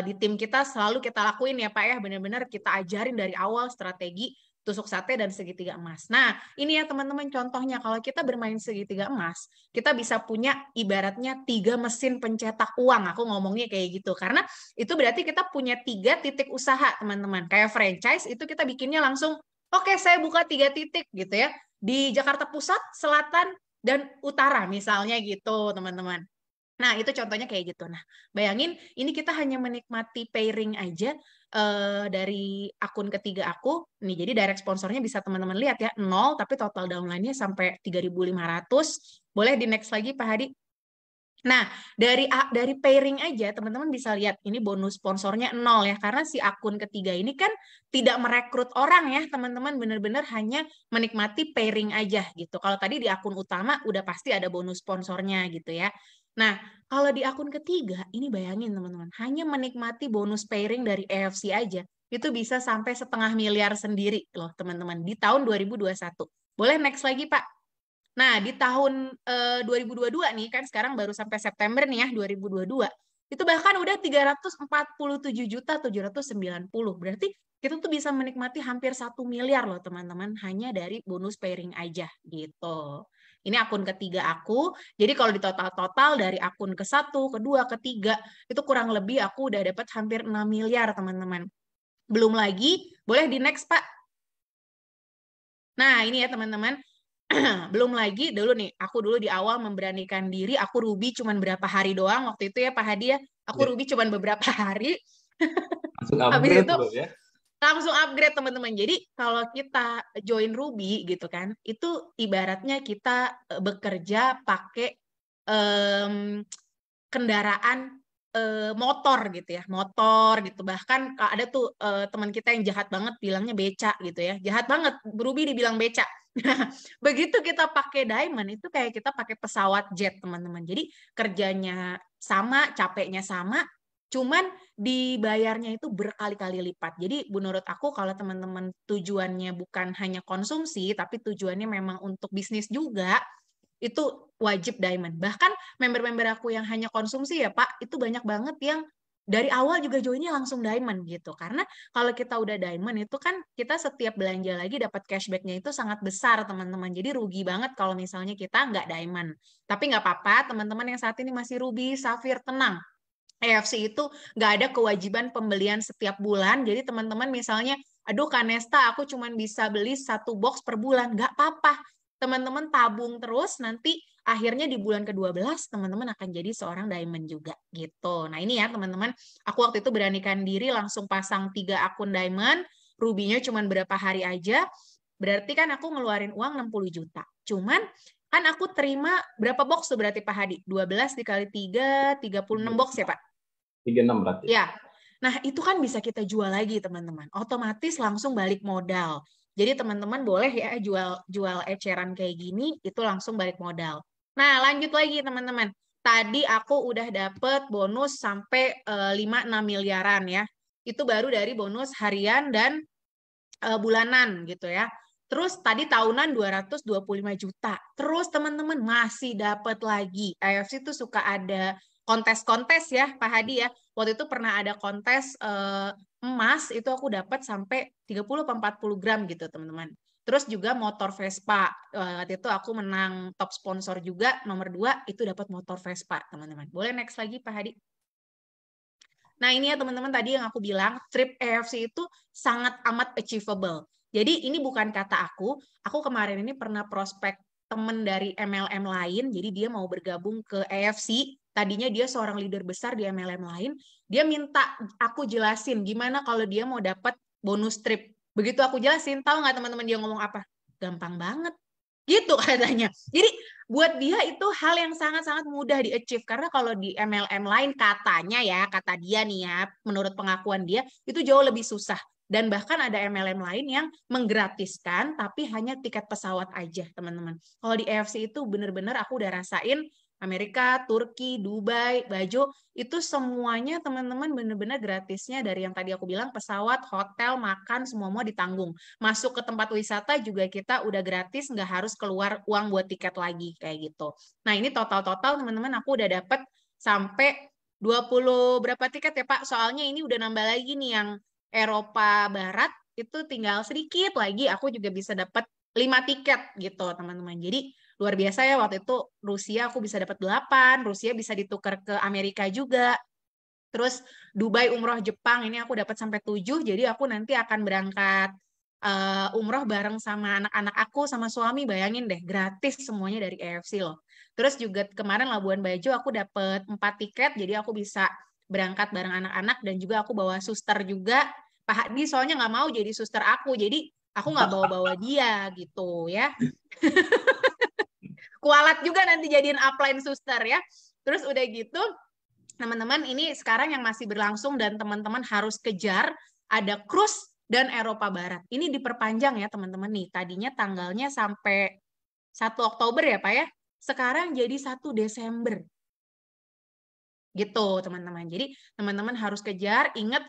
di tim kita selalu kita lakuin ya Pak ya. Benar-benar kita ajarin dari awal strategi tusuk sate dan segitiga emas. Nah, ini ya teman-teman contohnya. Kalau kita bermain segitiga emas, kita bisa punya ibaratnya 3 mesin pencetak uang. Aku ngomongnya kayak gitu. Karena itu berarti kita punya 3 titik usaha, teman-teman. Kayak franchise, itu kita bikinnya langsung, oke, saya buka 3 titik gitu ya. Di Jakarta Pusat, Selatan, dan Utara misalnya gitu, teman-teman. Nah, itu contohnya kayak gitu. Nah, bayangin ini kita hanya menikmati pairing aja dari akun ketiga aku. Nih, jadi direct sponsornya bisa teman-teman lihat ya, 0, tapi total downline-nya sampai 3.500. Boleh di next lagi, Pak Hadi? Nah, dari pairing aja teman-teman bisa lihat ini bonus sponsornya 0 ya, karena si akun ketiga ini kan tidak merekrut orang ya, teman-teman, benar-benar hanya menikmati pairing aja gitu. Kalau tadi di akun utama udah pasti ada bonus sponsornya gitu ya. Nah, kalau di akun ketiga ini bayangin teman-teman, hanya menikmati bonus pairing dari AFC aja itu bisa sampai 500 miliar sendiri loh teman-teman di tahun 2021. Boleh next lagi, Pak? Nah, di tahun 2022 nih, kan sekarang baru sampai September nih ya, 2022, itu bahkan udah 347.790.000. Berarti kita tuh bisa menikmati hampir 1 miliar loh teman-teman, hanya dari bonus pairing aja gitu. Ini akun ketiga aku, jadi kalau di total-total dari akun ke satu, kedua, ketiga, itu kurang lebih aku udah dapat hampir 6 miliar teman-teman. Belum lagi, boleh di next Pak. Nah, ini ya teman-teman, belum lagi dulu nih, aku dulu di awal memberanikan diri, aku ruby cuman berapa hari doang waktu itu ya Pak Hadi ya. Aku ruby cuman beberapa hari. Langsung Habis upgrade itu loh ya. langsung upgrade teman-teman. Jadi kalau kita join Ruby gitu kan, itu ibaratnya kita bekerja pakai kendaraan motor gitu ya, motor gitu. Bahkan ada tuh teman kita yang jahat banget bilangnya beca gitu ya, jahat banget, Ruby dibilang beca. Begitu kita pakai diamond itu kayak kita pakai pesawat jet teman-teman. Jadi kerjanya sama, capeknya sama, cuman dibayarnya itu berkali-kali lipat. Jadi menurut aku kalau teman-teman tujuannya bukan hanya konsumsi, tapi tujuannya memang untuk bisnis juga, itu wajib diamond. Bahkan member-member aku yang hanya konsumsi ya Pak, itu banyak banget yang dari awal juga joinnya langsung diamond gitu. Karena kalau kita udah diamond itu kan kita setiap belanja lagi dapat cashbacknya itu sangat besar teman-teman. Jadi rugi banget kalau misalnya kita nggak diamond. Tapi nggak apa-apa teman-teman yang saat ini masih ruby, safir, tenang. EFC itu nggak ada kewajiban pembelian setiap bulan. Jadi teman-teman misalnya, aduh Kanesta aku cuma bisa beli 1 box per bulan. Nggak apa-apa. Teman-teman tabung terus, nanti akhirnya di bulan ke-12 teman-teman akan jadi seorang diamond juga gitu. Nah ini ya teman-teman, aku waktu itu beranikan diri langsung pasang 3 akun diamond, rubinya cuma berapa hari aja, berarti kan aku ngeluarin uang 60 juta. Cuman kan aku terima berapa box tuh berarti Pak Hadi? 12 dikali 3, 36 box ya Pak? 36 berarti. Ya, nah itu kan bisa kita jual lagi teman-teman. Otomatis langsung balik modal. Jadi teman-teman boleh ya jual eceran kayak gini, itu langsung balik modal. Nah lanjut lagi teman-teman. Tadi aku udah dapet bonus sampai 5-6 miliaran ya. Itu baru dari bonus harian dan bulanan gitu ya. Terus tadi tahunan 225 juta. Terus teman-teman masih dapat lagi. AFC itu suka ada kontes-kontes ya Pak Hadi ya. Waktu itu pernah ada kontes emas, itu aku dapat sampai 30-40 gram gitu teman-teman. Terus juga motor Vespa. Waktu itu aku menang top sponsor juga, nomor 2 itu dapat motor Vespa teman-teman. Boleh next lagi Pak Hadi? Nah ini ya teman-teman tadi yang aku bilang, trip AFC itu sangat amat achievable. Jadi ini bukan kata aku kemarin ini pernah prospek temen dari MLM lain, jadi dia mau bergabung ke AFC, tadinya dia seorang leader besar di MLM lain, dia minta aku jelasin gimana kalau dia mau dapat bonus trip. Begitu aku jelasin, tahu nggak teman-teman dia ngomong apa? Gampang banget. Gitu katanya. Jadi buat dia itu hal yang sangat-sangat mudah di-achieve. Karena kalau di MLM lain katanya ya, kata dia nih ya, menurut pengakuan dia, itu jauh lebih susah. Dan bahkan ada MLM lain yang menggratiskan, tapi hanya tiket pesawat aja, teman-teman. Kalau di AFC itu benar-benar aku udah rasain Amerika, Turki, Dubai, Bajo, itu semuanya teman-teman benar-benar gratisnya dari yang tadi aku bilang, pesawat, hotel, makan, semua ditanggung. Masuk ke tempat wisata juga kita udah gratis, nggak harus keluar uang buat tiket lagi, kayak gitu. Nah ini total-total teman-teman aku udah dapet sampai 20 berapa tiket ya Pak? Soalnya ini udah nambah lagi nih yang Eropa Barat, itu tinggal sedikit lagi, aku juga bisa dapat 5 tiket gitu teman-teman. Jadi luar biasa ya waktu itu Rusia aku bisa dapat 8, Rusia bisa ditukar ke Amerika juga. Terus Dubai, umroh, Jepang ini aku dapat sampai 7, jadi aku nanti akan berangkat umroh bareng sama anak-anak aku sama suami, bayangin deh, gratis semuanya dari AFC loh. Terus juga kemarin Labuan Bajo aku dapet 4 tiket, jadi aku bisa berangkat bareng anak-anak dan juga aku bawa suster juga. Pak Hadi soalnya nggak mau jadi suster aku, jadi aku nggak bawa-bawa dia gitu ya. Kualat juga nanti jadiin upline suster ya. Terus udah gitu, teman-teman ini sekarang yang masih berlangsung dan teman-teman harus kejar, ada cruise dan Eropa Barat. Ini diperpanjang ya teman-teman nih. Tadinya tanggalnya sampai 1 Oktober ya Pak ya. Sekarang jadi 1 Desember. Gitu teman-teman. Jadi teman-teman harus kejar, ingat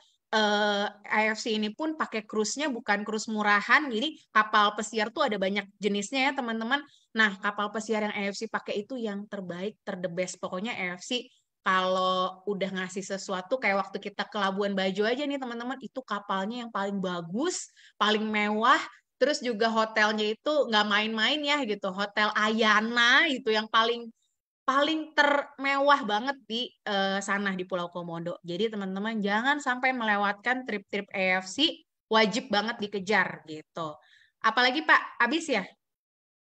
AFC ini pun pakai cruise-nya bukan cruise murahan, jadi kapal pesiar tuh ada banyak jenisnya ya teman-teman. Nah, kapal pesiar yang AFC pakai itu yang terbaik, the best. Pokoknya AFC kalau udah ngasih sesuatu kayak waktu kita ke Labuan Bajo aja nih teman-teman, itu kapalnya yang paling bagus, paling mewah, terus juga hotelnya itu nggak main-main ya gitu, Hotel Ayana itu yang paling termewah banget di sana di Pulau Komodo. Jadi teman-teman jangan sampai melewatkan trip-trip AFC, wajib banget dikejar gitu. Apalagi Pak, habis ya?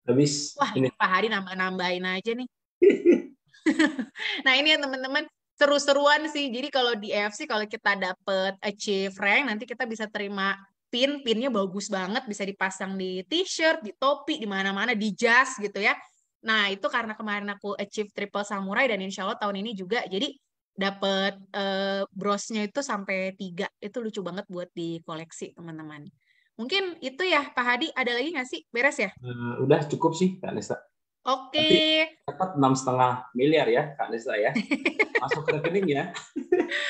Habis Wah, ini. ini Pak Hari nambah-nambahin aja nih. Nah, ini ya teman-teman, seru-seruan sih. Jadi kalau di AFC kalau kita dapet achieve rank, nanti kita bisa terima pinnya bagus banget, bisa dipasang di t-shirt, di topi, di mana-mana, di jas gitu ya. Nah, itu karena kemarin aku achieve triple samurai dan insya Allah tahun ini juga. Jadi dapet brosnya itu sampai 3. Itu lucu banget buat dikoleksi, teman-teman. Mungkin itu ya, Pak Hadi. Ada lagi nggak sih? Beres ya? Udah cukup sih, Kak Nesta. Oke. Tapi dapat 6,5 miliar ya, Kak Nesta ya. Masuk ke rekening ya.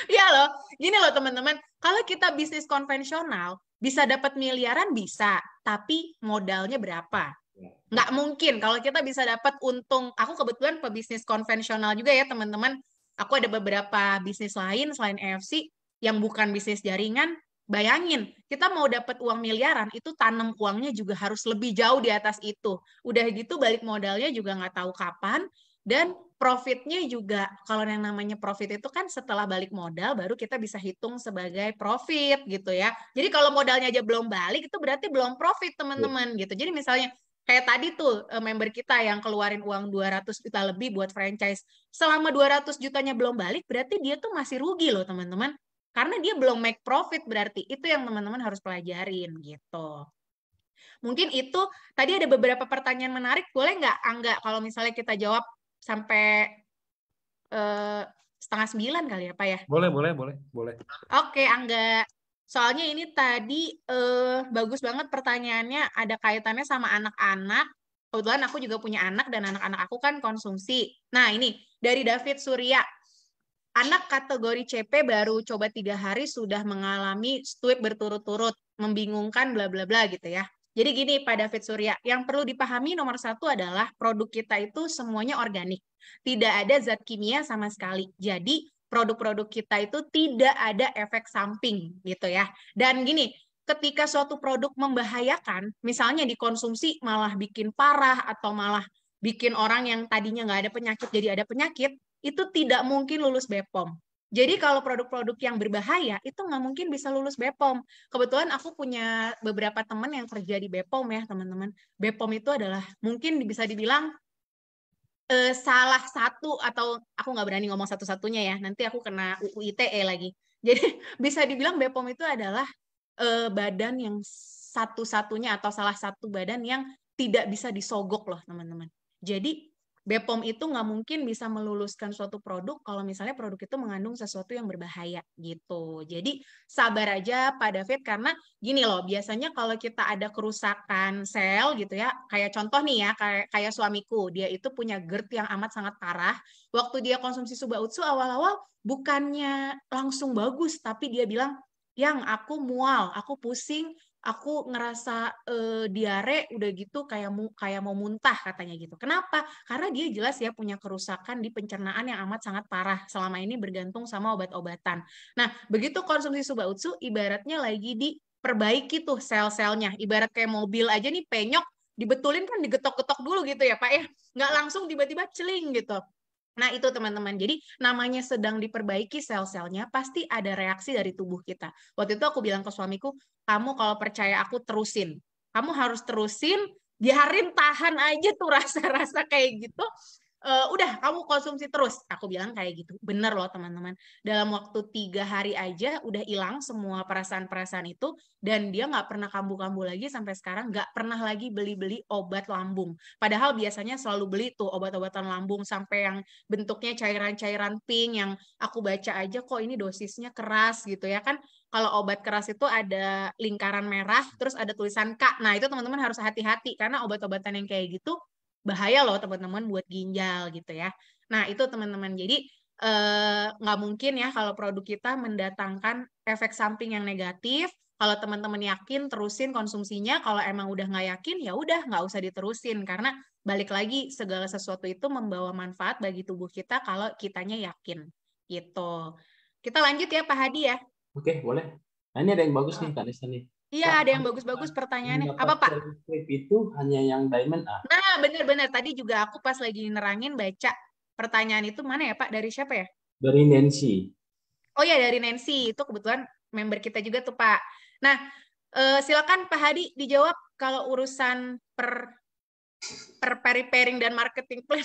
Iya loh. Gini loh, teman-teman. Kalau kita bisnis konvensional, bisa dapat miliaran bisa. Tapi modalnya berapa? Nggak mungkin kalau kita bisa dapat untung. Aku kebetulan pebisnis konvensional juga ya teman-teman. Aku ada beberapa bisnis lain selain AFC yang bukan bisnis jaringan. Bayangin, kita mau dapat uang miliaran, itu tanam uangnya juga harus lebih jauh di atas itu. Udah gitu balik modalnya juga nggak tahu kapan. Dan profitnya juga, kalau yang namanya profit itu kan setelah balik modal, baru kita bisa hitung sebagai profit gitu ya. Jadi kalau modalnya aja belum balik, itu berarti belum profit teman-teman gitu. Jadi misalnya kayak tadi tuh member kita yang keluarin uang 200 juta lebih buat franchise. Selama 200 jutanya belum balik, berarti dia tuh masih rugi loh teman-teman. Karena dia belum make profit berarti. Itu yang teman-teman harus pelajarin gitu. Mungkin itu tadi ada beberapa pertanyaan menarik. Boleh nggak Angga kalau misalnya kita jawab sampai 8:30 kali ya Pak ya? Boleh. Oke Angga. Soalnya ini tadi bagus banget pertanyaannya, ada kaitannya sama anak-anak. Kebetulan aku juga punya anak dan anak-anak aku kan konsumsi. Nah ini dari David Surya. Anak kategori CP baru coba 3 hari sudah mengalami sweep berturut-turut, membingungkan bla bla bla gitu ya. Jadi gini Pak David Surya, yang perlu dipahami nomor 1 adalah produk kita itu semuanya organik. Tidak ada zat kimia sama sekali. Jadi produk-produk kita itu tidak ada efek samping gitu ya. Dan gini, ketika suatu produk membahayakan, misalnya dikonsumsi malah bikin parah atau malah bikin orang yang tadinya nggak ada penyakit jadi ada penyakit, itu tidak mungkin lulus BPOM. Jadi kalau produk-produk yang berbahaya itu nggak mungkin bisa lulus BPOM. Kebetulan aku punya beberapa teman yang kerja di BPOM ya teman-teman. BPOM itu adalah mungkin bisa dibilang salah satu, atau aku nggak berani ngomong satu-satunya ya, nanti aku kena UU ITE lagi. Jadi bisa dibilang BPOM itu adalah badan yang satu-satunya atau salah satu badan yang tidak bisa disogok loh teman-teman. Jadi BPOM itu nggak mungkin bisa meluluskan suatu produk kalau misalnya produk itu mengandung sesuatu yang berbahaya gitu. Jadi sabar aja Pak David, karena gini loh, biasanya kalau kita ada kerusakan sel gitu ya, kayak contoh nih ya, kayak suamiku, dia itu punya GERD yang amat sangat parah. Waktu dia konsumsi Suba Utsu awal-awal bukannya langsung bagus, tapi dia bilang, yang aku mual, aku pusing, aku ngerasa diare, udah gitu kayak mau muntah katanya gitu. Kenapa? Karena dia jelas ya punya kerusakan di pencernaan yang amat sangat parah. Selama ini bergantung sama obat-obatan. Nah, begitu konsumsi Suba Utsu, ibaratnya lagi diperbaiki tuh sel-selnya. Ibarat kayak mobil aja nih penyok, dibetulin kan digetok-getok dulu gitu ya Pak ya. Nggak langsung tiba-tiba celing gitu. Nah, itu teman-teman. Jadi namanya sedang diperbaiki sel-selnya, pasti ada reaksi dari tubuh kita. Waktu itu aku bilang ke suamiku, kamu kalau percaya aku terusin. Kamu harus terusin, biarin tahan aja tuh rasa-rasa kayak gitu. Udah kamu konsumsi terus, aku bilang kayak gitu. Bener loh teman-teman, dalam waktu 3 hari aja udah hilang semua perasaan-perasaan itu, dan dia nggak pernah kambuh-kambuh lagi sampai sekarang, nggak pernah lagi beli-beli obat lambung. Padahal biasanya selalu beli tuh obat-obatan lambung sampai yang bentuknya cairan-cairan pink, yang aku baca aja kok ini dosisnya keras gitu ya kan. Kalau obat keras itu ada lingkaran merah terus ada tulisan K. Nah itu teman-teman harus hati-hati karena obat-obatan yang kayak gitu bahaya loh teman-teman buat ginjal gitu ya. Nah itu teman-teman, jadi nggak mungkin ya kalau produk kita mendatangkan efek samping yang negatif. Kalau teman-teman yakin terusin konsumsinya, kalau emang udah nggak yakin ya udah nggak usah diterusin, karena balik lagi segala sesuatu itu membawa manfaat bagi tubuh kita kalau kitanya yakin gitu. Kita lanjut ya Pak Hadi ya. Oke, boleh. Nah, ini ada yang bagus nih Kak Nesta nih. Iya Kak, ada yang bagus-bagus pertanyaannya. Apa Pak? mendapatkan klip itu hanya yang diamond A. Nah, benar-benar tadi juga aku pas lagi nerangin baca pertanyaan itu mana ya Pak? Dari siapa ya? Dari Nancy. Oh ya dari Nancy. Itu kebetulan member kita juga tuh Pak. Nah, silakan Pak Hadi dijawab kalau urusan per preparing dan marketing plan.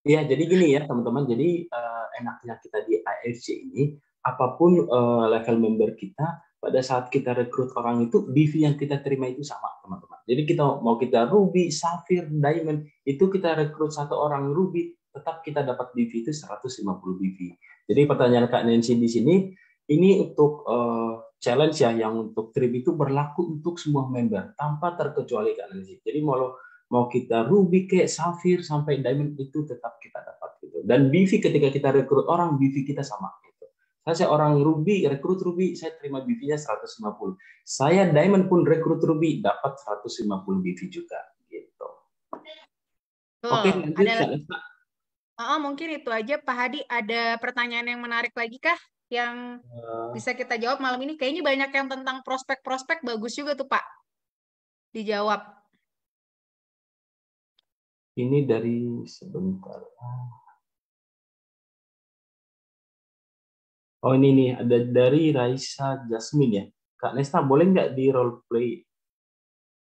Iya, jadi gini ya teman-teman. Jadi enaknya kita di AFC ini, apapun level member kita, pada saat kita rekrut orang itu, BV yang kita terima itu sama teman-teman. Jadi kita Ruby, Sapphire, Diamond, itu kita rekrut satu orang Ruby, tetap kita dapat BV itu 150 BV. Jadi pertanyaan Kak Nancy di sini, ini untuk challenge ya, yang untuk trip itu berlaku untuk semua member, tanpa terkecuali Kak Nancy. Jadi mau kita Ruby kayak Sapphire sampai Diamond itu tetap kita dapat gitu. Dan BV ketika kita rekrut orang, BV kita sama gitu. Saya orang Ruby, rekrut Ruby, saya terima BV-nya 150. Saya Diamond pun rekrut Ruby, dapat 150 BV juga gitu. Oke, lanjut Kak Nesta. Mungkin itu aja Pak Hadi. Ada pertanyaan yang menarik lagi kah yang bisa kita jawab malam ini? Kayaknya banyak yang tentang prospek-prospek bagus juga tuh Pak dijawab. Ini dari sebentar. Oh ini nih, ada dari Raisa Jasmine ya. Kak Nesta, boleh nggak di role play?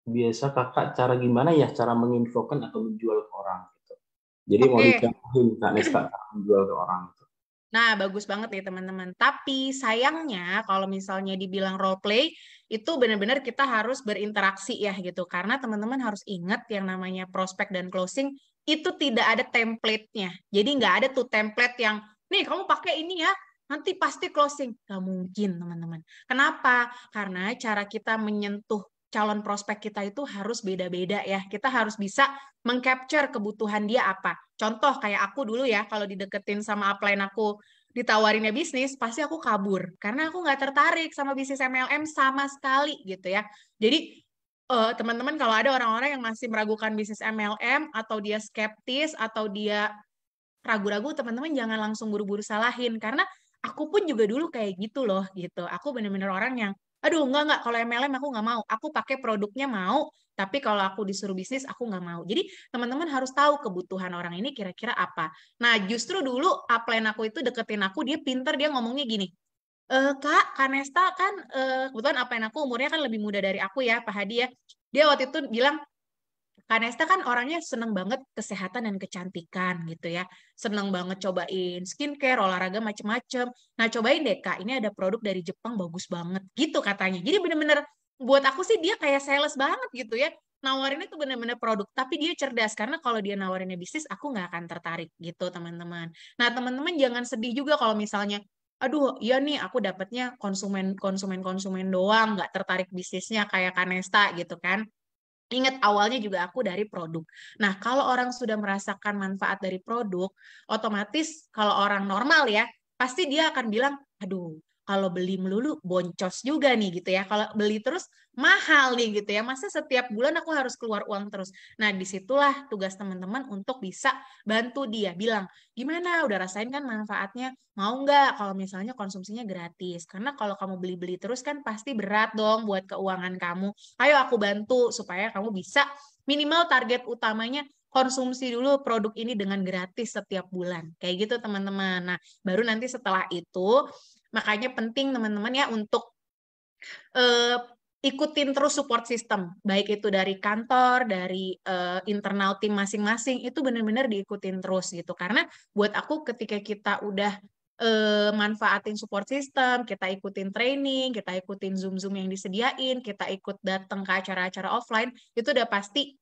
Biasa kakak cara gimana ya cara menginfokan atau menjual ke orang gitu. Jadi mau dicontohin Kak Nesta cara menjual ke orang gitu. Nah, bagus banget nih teman-teman. Tapi sayangnya kalau misalnya dibilang role play, itu benar-benar kita harus berinteraksi ya gitu. Karena teman-teman harus ingat yang namanya prospek dan closing, itu tidak ada template-nya. Jadi nggak ada tuh template yang, nih kamu pakai ini ya, nanti pasti closing. Nggak mungkin teman-teman. Kenapa? Karena cara kita menyentuh calon prospek kita itu harus beda-beda ya. Kita harus bisa mengcapture kebutuhan dia apa. Contoh kayak aku dulu ya, kalau dideketin sama upline aku, ditawarinnya bisnis, pasti aku kabur. Karena aku nggak tertarik sama bisnis MLM sama sekali gitu ya. Jadi teman-teman kalau ada orang-orang yang masih meragukan bisnis MLM, atau dia skeptis, atau dia ragu-ragu, teman-teman jangan langsung buru-buru salahin. Karena aku pun juga dulu kayak gitu loh gitu. Aku bener-bener orang yang aduh enggak kalau MLM aku nggak mau, aku pakai produknya mau, tapi kalau aku disuruh bisnis aku nggak mau. Jadi teman-teman harus tahu kebutuhan orang ini kira-kira apa. Nah justru dulu upline aku itu deketin aku, dia pinter, dia ngomongnya gini, Kak Nesta kan kebetulan upline aku umurnya kan lebih muda dari aku ya Pak Hadi ya, dia waktu itu bilang, Kak Nesta kan orangnya seneng banget kesehatan dan kecantikan gitu ya. Seneng banget cobain skincare, olahraga macem-macem. Nah cobain deh Kak, ini ada produk dari Jepang bagus banget gitu katanya. Jadi bener-bener buat aku sih dia kayak sales banget gitu ya. Nawarinnya tuh bener-bener produk, tapi dia cerdas. Karena kalau dia nawarinnya bisnis, aku nggak akan tertarik gitu teman-teman. Nah teman-teman jangan sedih juga kalau misalnya, aduh iya nih aku dapatnya konsumen doang, nggak tertarik bisnisnya kayak Kak Nesta gitu kan. Ingat awalnya juga aku dari produk. Nah, kalau orang sudah merasakan manfaat dari produk, otomatis kalau orang normal ya, pasti dia akan bilang, aduh, kalau beli melulu boncos juga nih gitu ya. Kalau beli terus mahal nih gitu ya. Masa setiap bulan aku harus keluar uang terus. Nah, disitulah tugas teman-teman untuk bisa bantu dia. Bilang, gimana? Udah rasain kan manfaatnya? Mau nggak kalau misalnya konsumsinya gratis? Karena kalau kamu beli-beli terus kan pasti berat dong buat keuangan kamu. Ayo aku bantu supaya kamu bisa minimal target utamanya konsumsi dulu produk ini dengan gratis setiap bulan. Kayak gitu teman-teman. Nah, baru nanti setelah itu, makanya penting teman-teman ya untuk ikutin terus support system, baik itu dari kantor, dari internal tim masing-masing, itu benar-benar diikutin terus gitu. Karena buat aku ketika kita udah manfaatin support system, kita ikutin training, kita ikutin Zoom-Zoom yang disediain, kita ikut datang ke acara-acara offline, itu udah pasti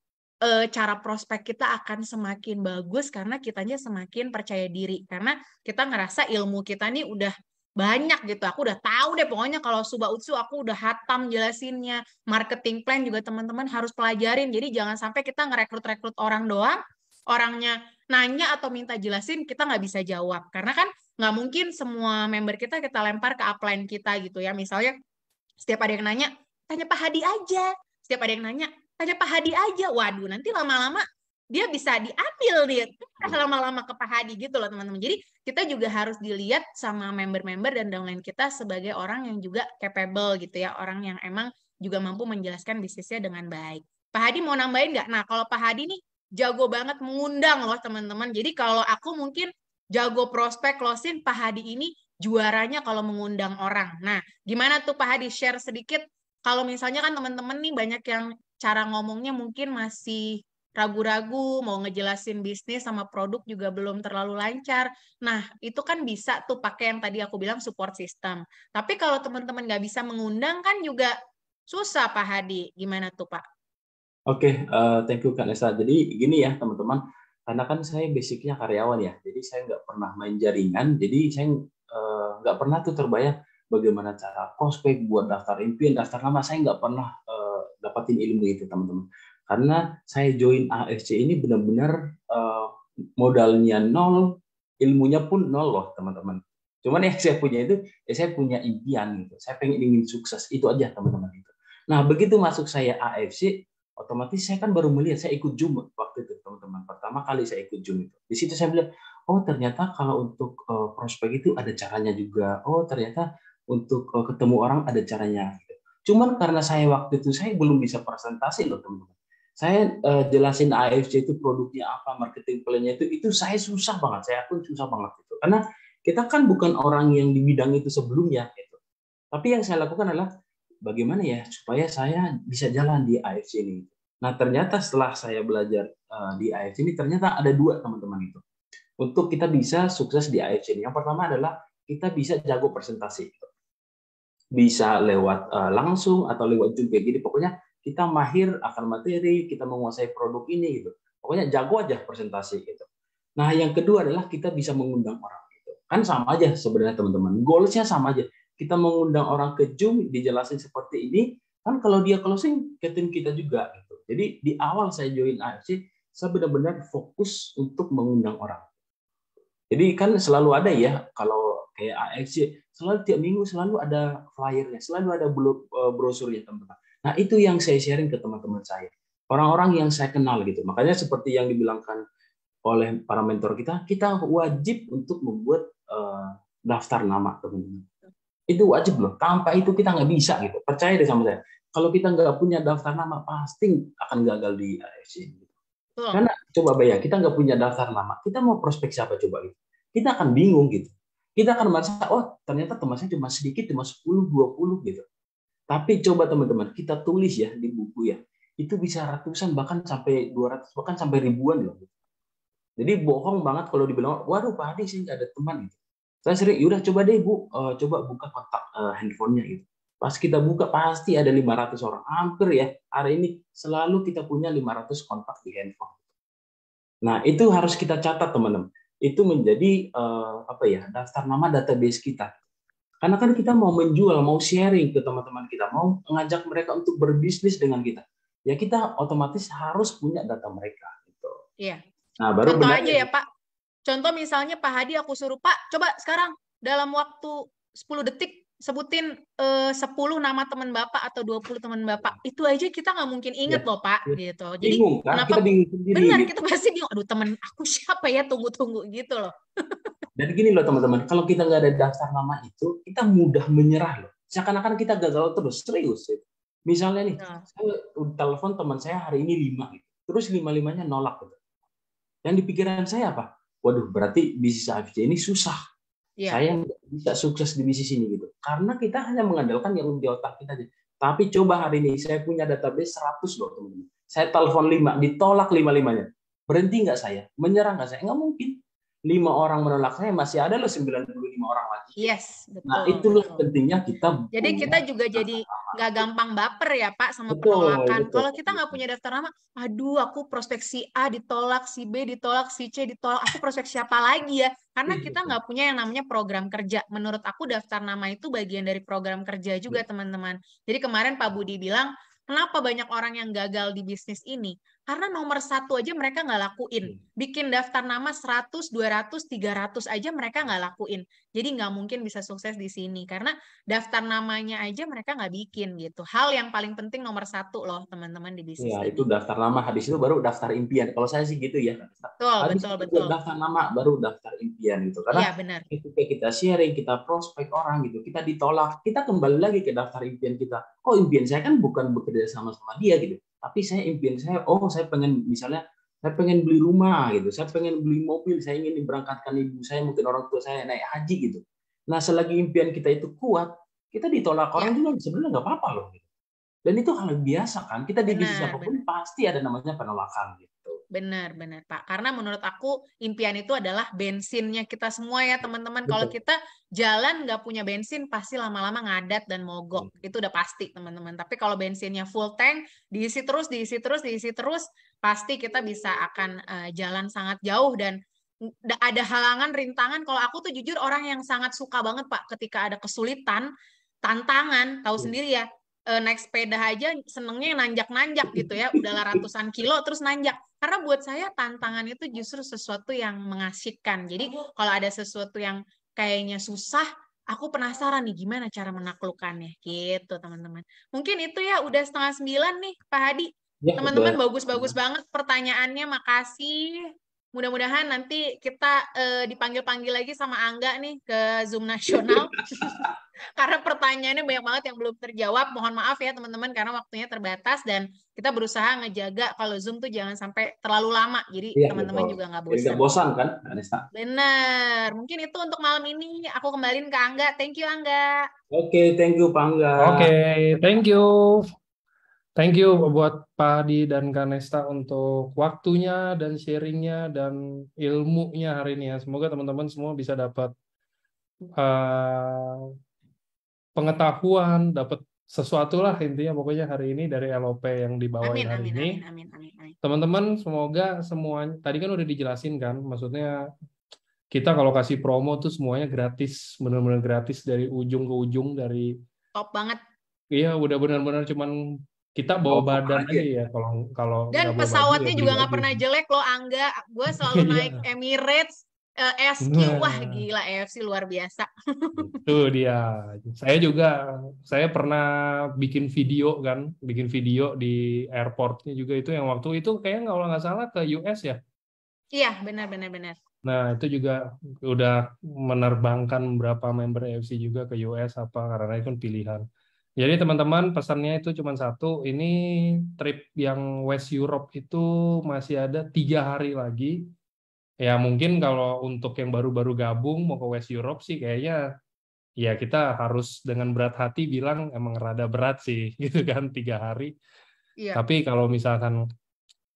cara prospek kita akan semakin bagus karena kitanya semakin percaya diri. Karena kita ngerasa ilmu kita nih udah banyak gitu. Aku udah tahu deh pokoknya kalau Suba Utsu aku udah hatam jelasinnya. Marketing plan juga teman-teman harus pelajarin. Jadi jangan sampai kita ngerekrut-rekrut orang doang, orangnya nanya atau minta jelasin, kita nggak bisa jawab. Karena kan nggak mungkin semua member kita lempar ke upline kita gitu ya. Misalnya setiap ada yang nanya, tanya Pak Hadi aja. Setiap ada yang nanya, tanya Pak Hadi aja. Waduh, nanti lama-lama dia bisa diambil nih lama-lama ke Pak Hadi gitu loh teman-teman. Jadi kita juga harus dilihat sama member-member dan downline kita sebagai orang yang juga capable gitu ya, orang yang emang juga mampu menjelaskan bisnisnya dengan baik. Pak Hadi mau nambahin nggak? Nah, kalau Pak Hadi nih jago banget mengundang loh teman-teman. Jadi kalau aku mungkin jago prospek closing, Pak Hadi ini juaranya kalau mengundang orang. Nah, gimana tuh Pak Hadi? Share sedikit. Kalau misalnya kan teman-teman nih banyak yang cara ngomongnya mungkin masih ragu-ragu, mau ngejelasin bisnis sama produk juga belum terlalu lancar. Nah, itu kan bisa tuh pakai yang tadi aku bilang support system. Tapi kalau teman-teman nggak bisa mengundang kan juga susah, Pak Hadi. Gimana tuh, Pak? Oke, thank you Kak Nesa. Jadi gini ya teman-teman, karena kan saya basicnya karyawan ya, jadi saya nggak pernah main jaringan, jadi saya nggak pernah tuh terbayang bagaimana cara prospek buat daftar impian, daftar nama, saya nggak pernah dapatin ilmu itu teman-teman. Karena saya join AFC ini benar-benar modalnya nol, ilmunya pun nol loh teman-teman. Cuman yang saya punya itu, saya punya impian gitu, saya ingin sukses, itu aja teman-teman itu. Nah begitu masuk saya AFC, otomatis saya kan baru melihat, saya ikut Zoom waktu itu teman-teman, pertama kali saya ikut Zoom itu. Di situ saya bilang, oh ternyata kalau untuk prospek itu ada caranya juga, oh ternyata untuk ketemu orang ada caranya. Cuman karena saya waktu itu saya belum bisa presentasi loh teman-teman. Saya jelasin AFC itu produknya apa, marketing plan-nya itu saya susah banget, saya pun susah banget itu. Karena kita kan bukan orang yang di bidang itu sebelumnya gitu. Tapi yang saya lakukan adalah bagaimana ya supaya saya bisa jalan di AFC ini. Nah ternyata setelah saya belajar di AFC ini ternyata ada dua teman-teman itu. Untuk kita bisa sukses di AFC ini. Yang pertama adalah kita bisa jago presentasi. Bisa lewat langsung atau lewat Zoom kayak gini. Pokoknya kita mahir akan materi, kita menguasai produk ini gitu. Pokoknya jago aja presentasi gitu. Nah yang kedua adalah kita bisa mengundang orang gitu. Kan sama aja sebenarnya teman-teman. Goalsnya sama aja. Kita mengundang orang ke Zoom, dijelasin seperti ini, kan kalau dia closing ke tim kita juga gitu. Jadi di awal saya join AFC, saya benar-benar fokus untuk mengundang orang. Jadi kan selalu ada ya kalau kayak AFC, selalu tiap minggu selalu ada flyernya, selalu ada brosurnya teman-teman. Nah itu yang saya sharing ke teman-teman saya, orang-orang yang saya kenal gitu. Makanya seperti yang dibilangkan oleh para mentor kita wajib untuk membuat daftar nama teman-teman. Itu wajib loh. Tanpa itu kita nggak bisa gitu. Percaya deh sama saya. Kalau kita nggak punya daftar nama, pasti akan gagal di AFC. Karena coba bayang, kita nggak punya daftar nama, kita mau prospek siapa coba gitu. Kita akan bingung gitu. Kita akan merasa, oh ternyata teman saya cuma sedikit, cuma 10, 20 gitu. Tapi coba teman-teman, kita tulis ya di buku ya. Itu bisa ratusan, bahkan sampai 200, bahkan sampai ribuan loh. Jadi bohong banget kalau dibilang, waduh Pak Hadi sih nggak ada teman gitu. Saya sering, yaudah coba deh Bu, coba buka kontak handphonenya gitu. Pas kita buka pasti ada 500 orang. Hampir ya, hari ini selalu kita punya 500 kontak di handphone. Nah, itu harus kita catat teman-teman. Itu menjadi daftar nama database kita. Karena kan kita mau menjual, mau sharing ke teman-teman kita, mau mengajak mereka untuk berbisnis dengan kita. Ya kita otomatis harus punya data mereka gitu. Iya. Nah, baru contoh aja ya Pak. Contoh misalnya Pak Hadi aku suruh, Pak, coba sekarang dalam waktu 10 detik sebutin 10 nama teman Bapak atau 20 teman Bapak. Itu aja kita nggak mungkin inget loh Pak. Gitu. Jadi bingung, kan? kenapa? Kita bingung sendiri. Benar, gitu. kita pasti bingung. Aduh teman aku siapa ya, tunggu-tunggu gitu loh. Dan gini loh teman-teman, kalau kita nggak ada daftar nama itu, kita mudah menyerah loh. Seakan-akan kita gagal terus, serius. Misalnya nih, saya telepon teman saya hari ini 5 gitu. Terus 5-5-nya nolak gitu. Yang di pikiran saya apa? Waduh, berarti bisnis AFC ini susah. Saya nggak bisa sukses di bisnis ini gitu. Karena kita hanya mengandalkan yang di otak kita aja. Tapi coba hari ini saya punya database 100 loh teman-teman. Saya telepon 5, ditolak 5-5-nya. Berhenti nggak saya? Menyerah nggak saya? Nggak mungkin. 5 orang menolak saya, masih ada loh 95 orang lagi. Yes, betul. Nah, itulah pentingnya kita. Jadi kita juga jadi nggak gampang baper ya Pak sama penolakan. Kalau kita nggak punya daftar nama, aduh aku prospek si A ditolak, si B ditolak, si C ditolak, aku prospek siapa lagi ya? Karena kita nggak punya yang namanya program kerja. Menurut aku daftar nama itu bagian dari program kerja juga teman-teman. Jadi kemarin Pak Budi bilang, kenapa banyak orang yang gagal di bisnis ini? Karena nomor 1 aja mereka nggak lakuin. Bikin daftar nama 100, 200, 300 aja mereka nggak lakuin. Jadi nggak mungkin bisa sukses di sini. Karena daftar namanya aja mereka nggak bikin gitu. Hal yang paling penting nomor 1 loh teman-teman di bisnis ya, ini. itu daftar nama. Habis itu baru daftar impian. Kalau saya sih gitu ya. Betul. Daftar nama, baru daftar impian gitu. Karena ketika kita sharing, kita prospek orang gitu, kita ditolak, kita kembali lagi ke daftar impian kita. Oh, impian saya kan bukan bekerja sama dia gitu. Tapi saya impian saya, saya pengen misalnya saya pengen beli rumah gitu, saya pengen beli mobil, saya ingin diberangkatkan ibu saya, mungkin orang tua saya naik haji gitu. Nah, selagi impian kita itu kuat, kita ditolak orang juga sebenarnya nggak apa-apa loh. Gitu. Dan itu hal biasa kan, kita di bisnis apapun pasti ada namanya penolakan gitu. Benar Pak. Karena menurut aku impian itu adalah bensinnya kita semua ya teman-teman. Kalau kita jalan nggak punya bensin, pasti lama-lama ngadat dan mogok. Itu udah pasti teman-teman. Tapi kalau bensinnya full tank, diisi terus, pasti kita bisa akan jalan sangat jauh dan ada halangan, rintangan. Kalau aku tuh jujur orang yang sangat suka banget Pak ketika ada kesulitan, tantangan, tahu sendiri ya. Naik sepeda aja senengnya nanjak-nanjak gitu ya, udahlah ratusan kilo terus nanjak. Karena buat saya tantangan itu justru sesuatu yang mengasihkan. Jadi kalau ada sesuatu yang kayaknya susah, aku penasaran nih gimana cara menaklukkannya gitu teman-teman. Mungkin itu ya udah 8:30 nih Pak Hadi. Teman-teman bagus-bagus banget pertanyaannya, makasih. Mudah-mudahan nanti kita dipanggil-panggil lagi sama Angga nih ke Zoom nasional. Karena pertanyaannya banyak banget yang belum terjawab. Mohon maaf ya teman-teman karena waktunya terbatas dan kita berusaha ngejaga kalau Zoom tuh jangan sampai terlalu lama. Jadi teman-teman juga nggak bosan. Nggak bosan kan, Anesta? Bener. Mungkin itu untuk malam ini. Aku kembaliin ke Angga. Thank you Angga. Oke, thank you Pak Angga. Oke, thank you. Thank you buat Pak Hadi dan Kak Nesta untuk waktunya dan sharingnya dan ilmunya hari ini ya. Semoga teman-teman semua bisa dapat pengetahuan, dapat sesuatu lah intinya pokoknya hari ini dari LOP yang dibawain hari ini. Amin. Teman-teman semoga semuanya, tadi kan udah dijelasin kan, maksudnya kita kalau kasih promo tuh semuanya gratis, benar-benar gratis dari ujung ke ujung, dari top banget. Iya, udah benar-benar cuman kita bawa badan aja ya kalau dan pesawatnya juga nggak pernah jelek loh Angga. Gue selalu naik Emirates, SQ, wah gila AFC luar biasa. Itu dia. Saya pernah bikin video di airportnya juga itu yang waktu itu kayak kalau nggak salah ke US ya. Iya benar. Nah itu juga udah menerbangkan beberapa member AFC juga ke US karena itu kan pilihan. Jadi teman-teman pesannya itu cuma satu, ini trip yang West Europe itu masih ada 3 hari lagi. Ya mungkin kalau untuk yang baru-baru gabung mau ke West Europe sih kayaknya ya kita harus dengan berat hati bilang emang rada berat sih gitu kan 3 hari. Iya. Tapi kalau misalkan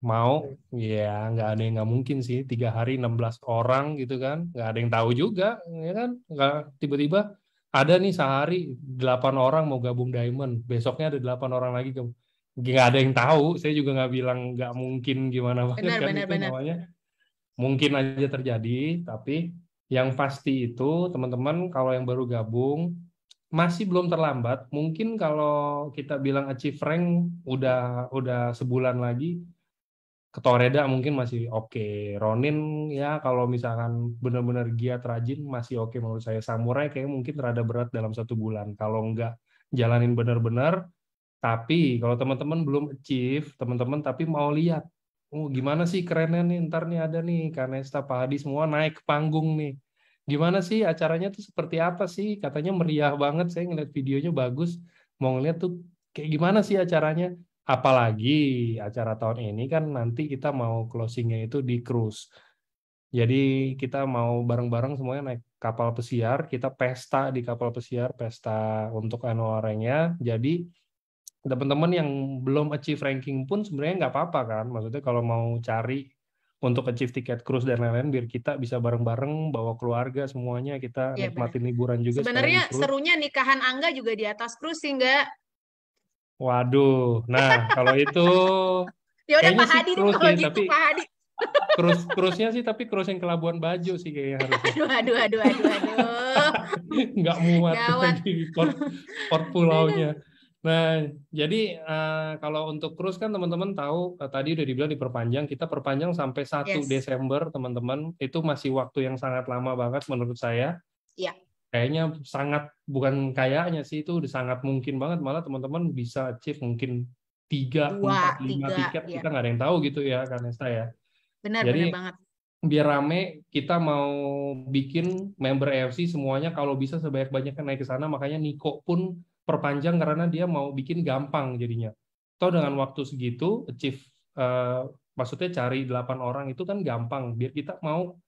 mau ya nggak ada yang nggak mungkin sih 3 hari 16 orang gitu kan, nggak ada yang tahu juga ya kan, nggak tiba-tiba ada nih sehari 8 orang mau gabung Diamond, besoknya ada 8 orang lagi nggak ada yang tahu. Saya juga nggak bilang nggak mungkin gimana banget kan, itu namanya mungkin aja terjadi. Tapi yang pasti itu teman-teman kalau yang baru gabung masih belum terlambat. Mungkin kalau kita bilang achieve rank udah sebulan lagi, Ketua Reda mungkin masih oke. Ronin ya kalau misalkan benar-benar giat rajin masih oke menurut saya. Samurai kayak mungkin rada berat dalam 1 bulan kalau nggak jalanin benar-benar. Tapi kalau teman-teman belum achieve, teman-teman tapi mau lihat, gimana sih kerennya nih, ntar nih ada nih Kak Nesta, Pak Hadi semua naik ke panggung nih. Gimana sih acaranya tuh seperti apa sih? Katanya meriah banget, saya ngeliat videonya bagus. Mau ngeliat tuh kayak gimana sih acaranya? Apalagi acara tahun ini kan nanti kita mau closingnya itu di cruise. Jadi kita mau bareng-bareng semuanya naik kapal pesiar, kita pesta di kapal pesiar, pesta untuk annual rank-nya. Jadi teman-teman yang belum achieve ranking pun sebenarnya nggak apa-apa kan. Maksudnya kalau mau cari untuk achieve tiket cruise dan lain-lain, biar kita bisa bareng-bareng, bawa keluarga semuanya, kita Iya, benar. nikmatin liburan juga sekalian Sebenarnya di cruise. serunya nikahan Angga juga di atas cruise sih, nggak? Waduh, nah kalau itu Ya udah kayaknya Pak sih Hadi deh cruise kalau sih, gitu, tapi Pak Hadi. cruise-nya sih, tapi cruise yang ke Labuan Bajo sih kayaknya harusnya. Aduh. Nggak muat Gawat. lagi di port pulaunya. Nah, jadi kalau untuk cruise kan teman-teman tahu tadi udah dibilang diperpanjang, kita perpanjang sampai 1 Yes. Desember, teman-teman. Itu masih waktu yang sangat lama banget menurut saya. Iya. Kayaknya sangat, bukan kayaknya sih, itu udah sangat mungkin banget, malah teman-teman bisa achieve mungkin 3, 4, 5 tiket, ya. kita nggak ada yang tahu gitu ya, Kanesta ya. Benar Jadi banget. biar rame, kita mau bikin member AFC semuanya kalau bisa sebanyak-banyaknya naik ke sana, makanya Niko pun perpanjang karena dia mau bikin gampang jadinya. Toh dengan waktu segitu, achieve, maksudnya cari 8 orang itu kan gampang, biar kita mau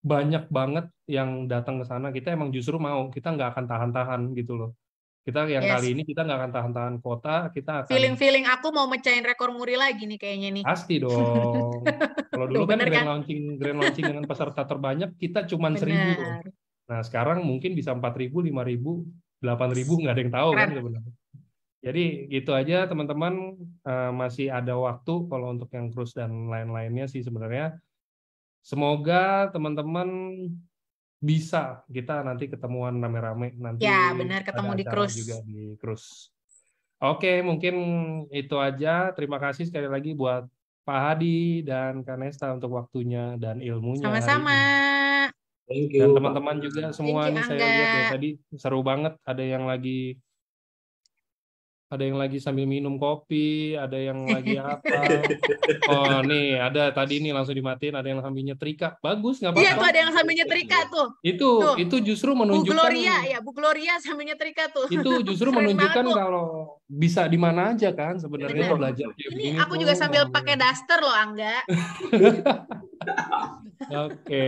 banyak banget yang datang ke sana, kita emang justru mau, kita nggak akan tahan-tahan gitu loh. Kita yang Yes. kali ini kita nggak akan tahan-tahan kota, kita akan Feeling aku mau mecahin rekor muri lagi nih kayaknya nih. pasti dong. Kalau dulu kan bener grand kan? launching dengan peserta terbanyak kita cuma 1.000 loh. Benar. Nah sekarang mungkin bisa 4.000, 5.000, 8.000, nggak ada yang tahu kan Keren. sebenarnya. Jadi gitu aja teman-teman, masih ada waktu kalau untuk yang cruise dan lain-lainnya sih sebenarnya. Semoga teman-teman bisa kita nanti ketemuan rame-rame nanti. Ya, benar, ada ketemu di acara cruise. juga di cruise. Oke, mungkin itu aja. Terima kasih sekali lagi buat Pak Hadi dan Kanesta untuk waktunya dan ilmunya hari Sama-sama. ini. Thank Dan you, teman-teman Pak. juga Thank semua you, nih saya Angga. lihat dari tadi seru banget. Ada yang lagi sambil minum kopi, ada yang lagi apa. Oh nih, ada tadi nih langsung dimatiin, ada yang sambil nyetrika. Bagus, nggak Iya, tuh apa-apa. ada yang sambil nyetrika tuh. Itu justru Bu menunjukkan Gloria, Bu Gloria sambil nyetrika tuh. itu justru Keren menunjukkan banget, kalau bisa di mana aja kan sebenarnya Bener. belajar kayak Ini begini aku tuh. juga sambil pakai daster loh, Angga. Oke.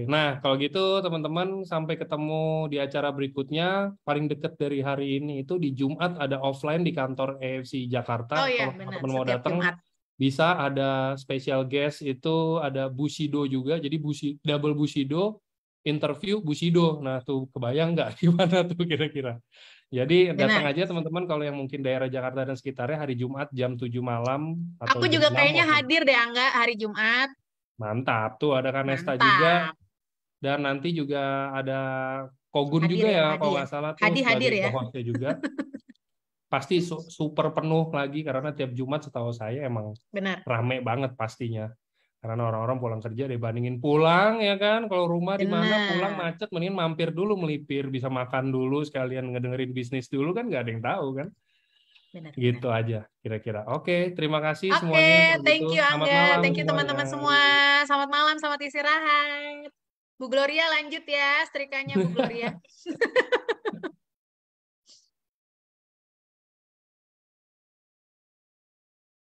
Nah, kalau gitu teman-teman sampai ketemu di acara berikutnya. Paling deket dari hari ini itu di Jumat ada offline di kantor AFC Jakarta. Oh iya, Kalau benar. teman-teman mau Setiap datang Jumat. bisa, ada special guest itu ada Bushido juga. Jadi double Bushido, interview Bushido. Nah, tuh kebayang nggak gimana tuh kira-kira. Jadi datang aja teman-teman kalau yang mungkin daerah Jakarta dan sekitarnya hari Jumat jam 7 malam atau Aku jam juga 6. kayaknya hadir deh, Angga, hari Jumat. Mantap, tuh ada Kanesta Mantap. juga. Dan nanti juga ada Kogun Hadir juga ya, ya, Hadi kalau ya. nggak salah tuh Hadi hadir sebagai ya. co-hostnya juga. Pasti super penuh lagi karena tiap Jumat setahu saya emang Benar. rame banget pastinya. Karena orang-orang pulang kerja dibandingin pulang ya kan. Kalau rumah di mana pulang macet, mending mampir dulu melipir, bisa makan dulu sekalian ngedengerin bisnis dulu kan nggak ada yang tahu kan. Benar. Gitu aja kira-kira. Oke, terima kasih Oke, semuanya. thank you Selamat Angga, malam thank you teman-teman semua. Selamat malam, selamat istirahat. Bu Gloria lanjut ya, setrikanya Bu Gloria.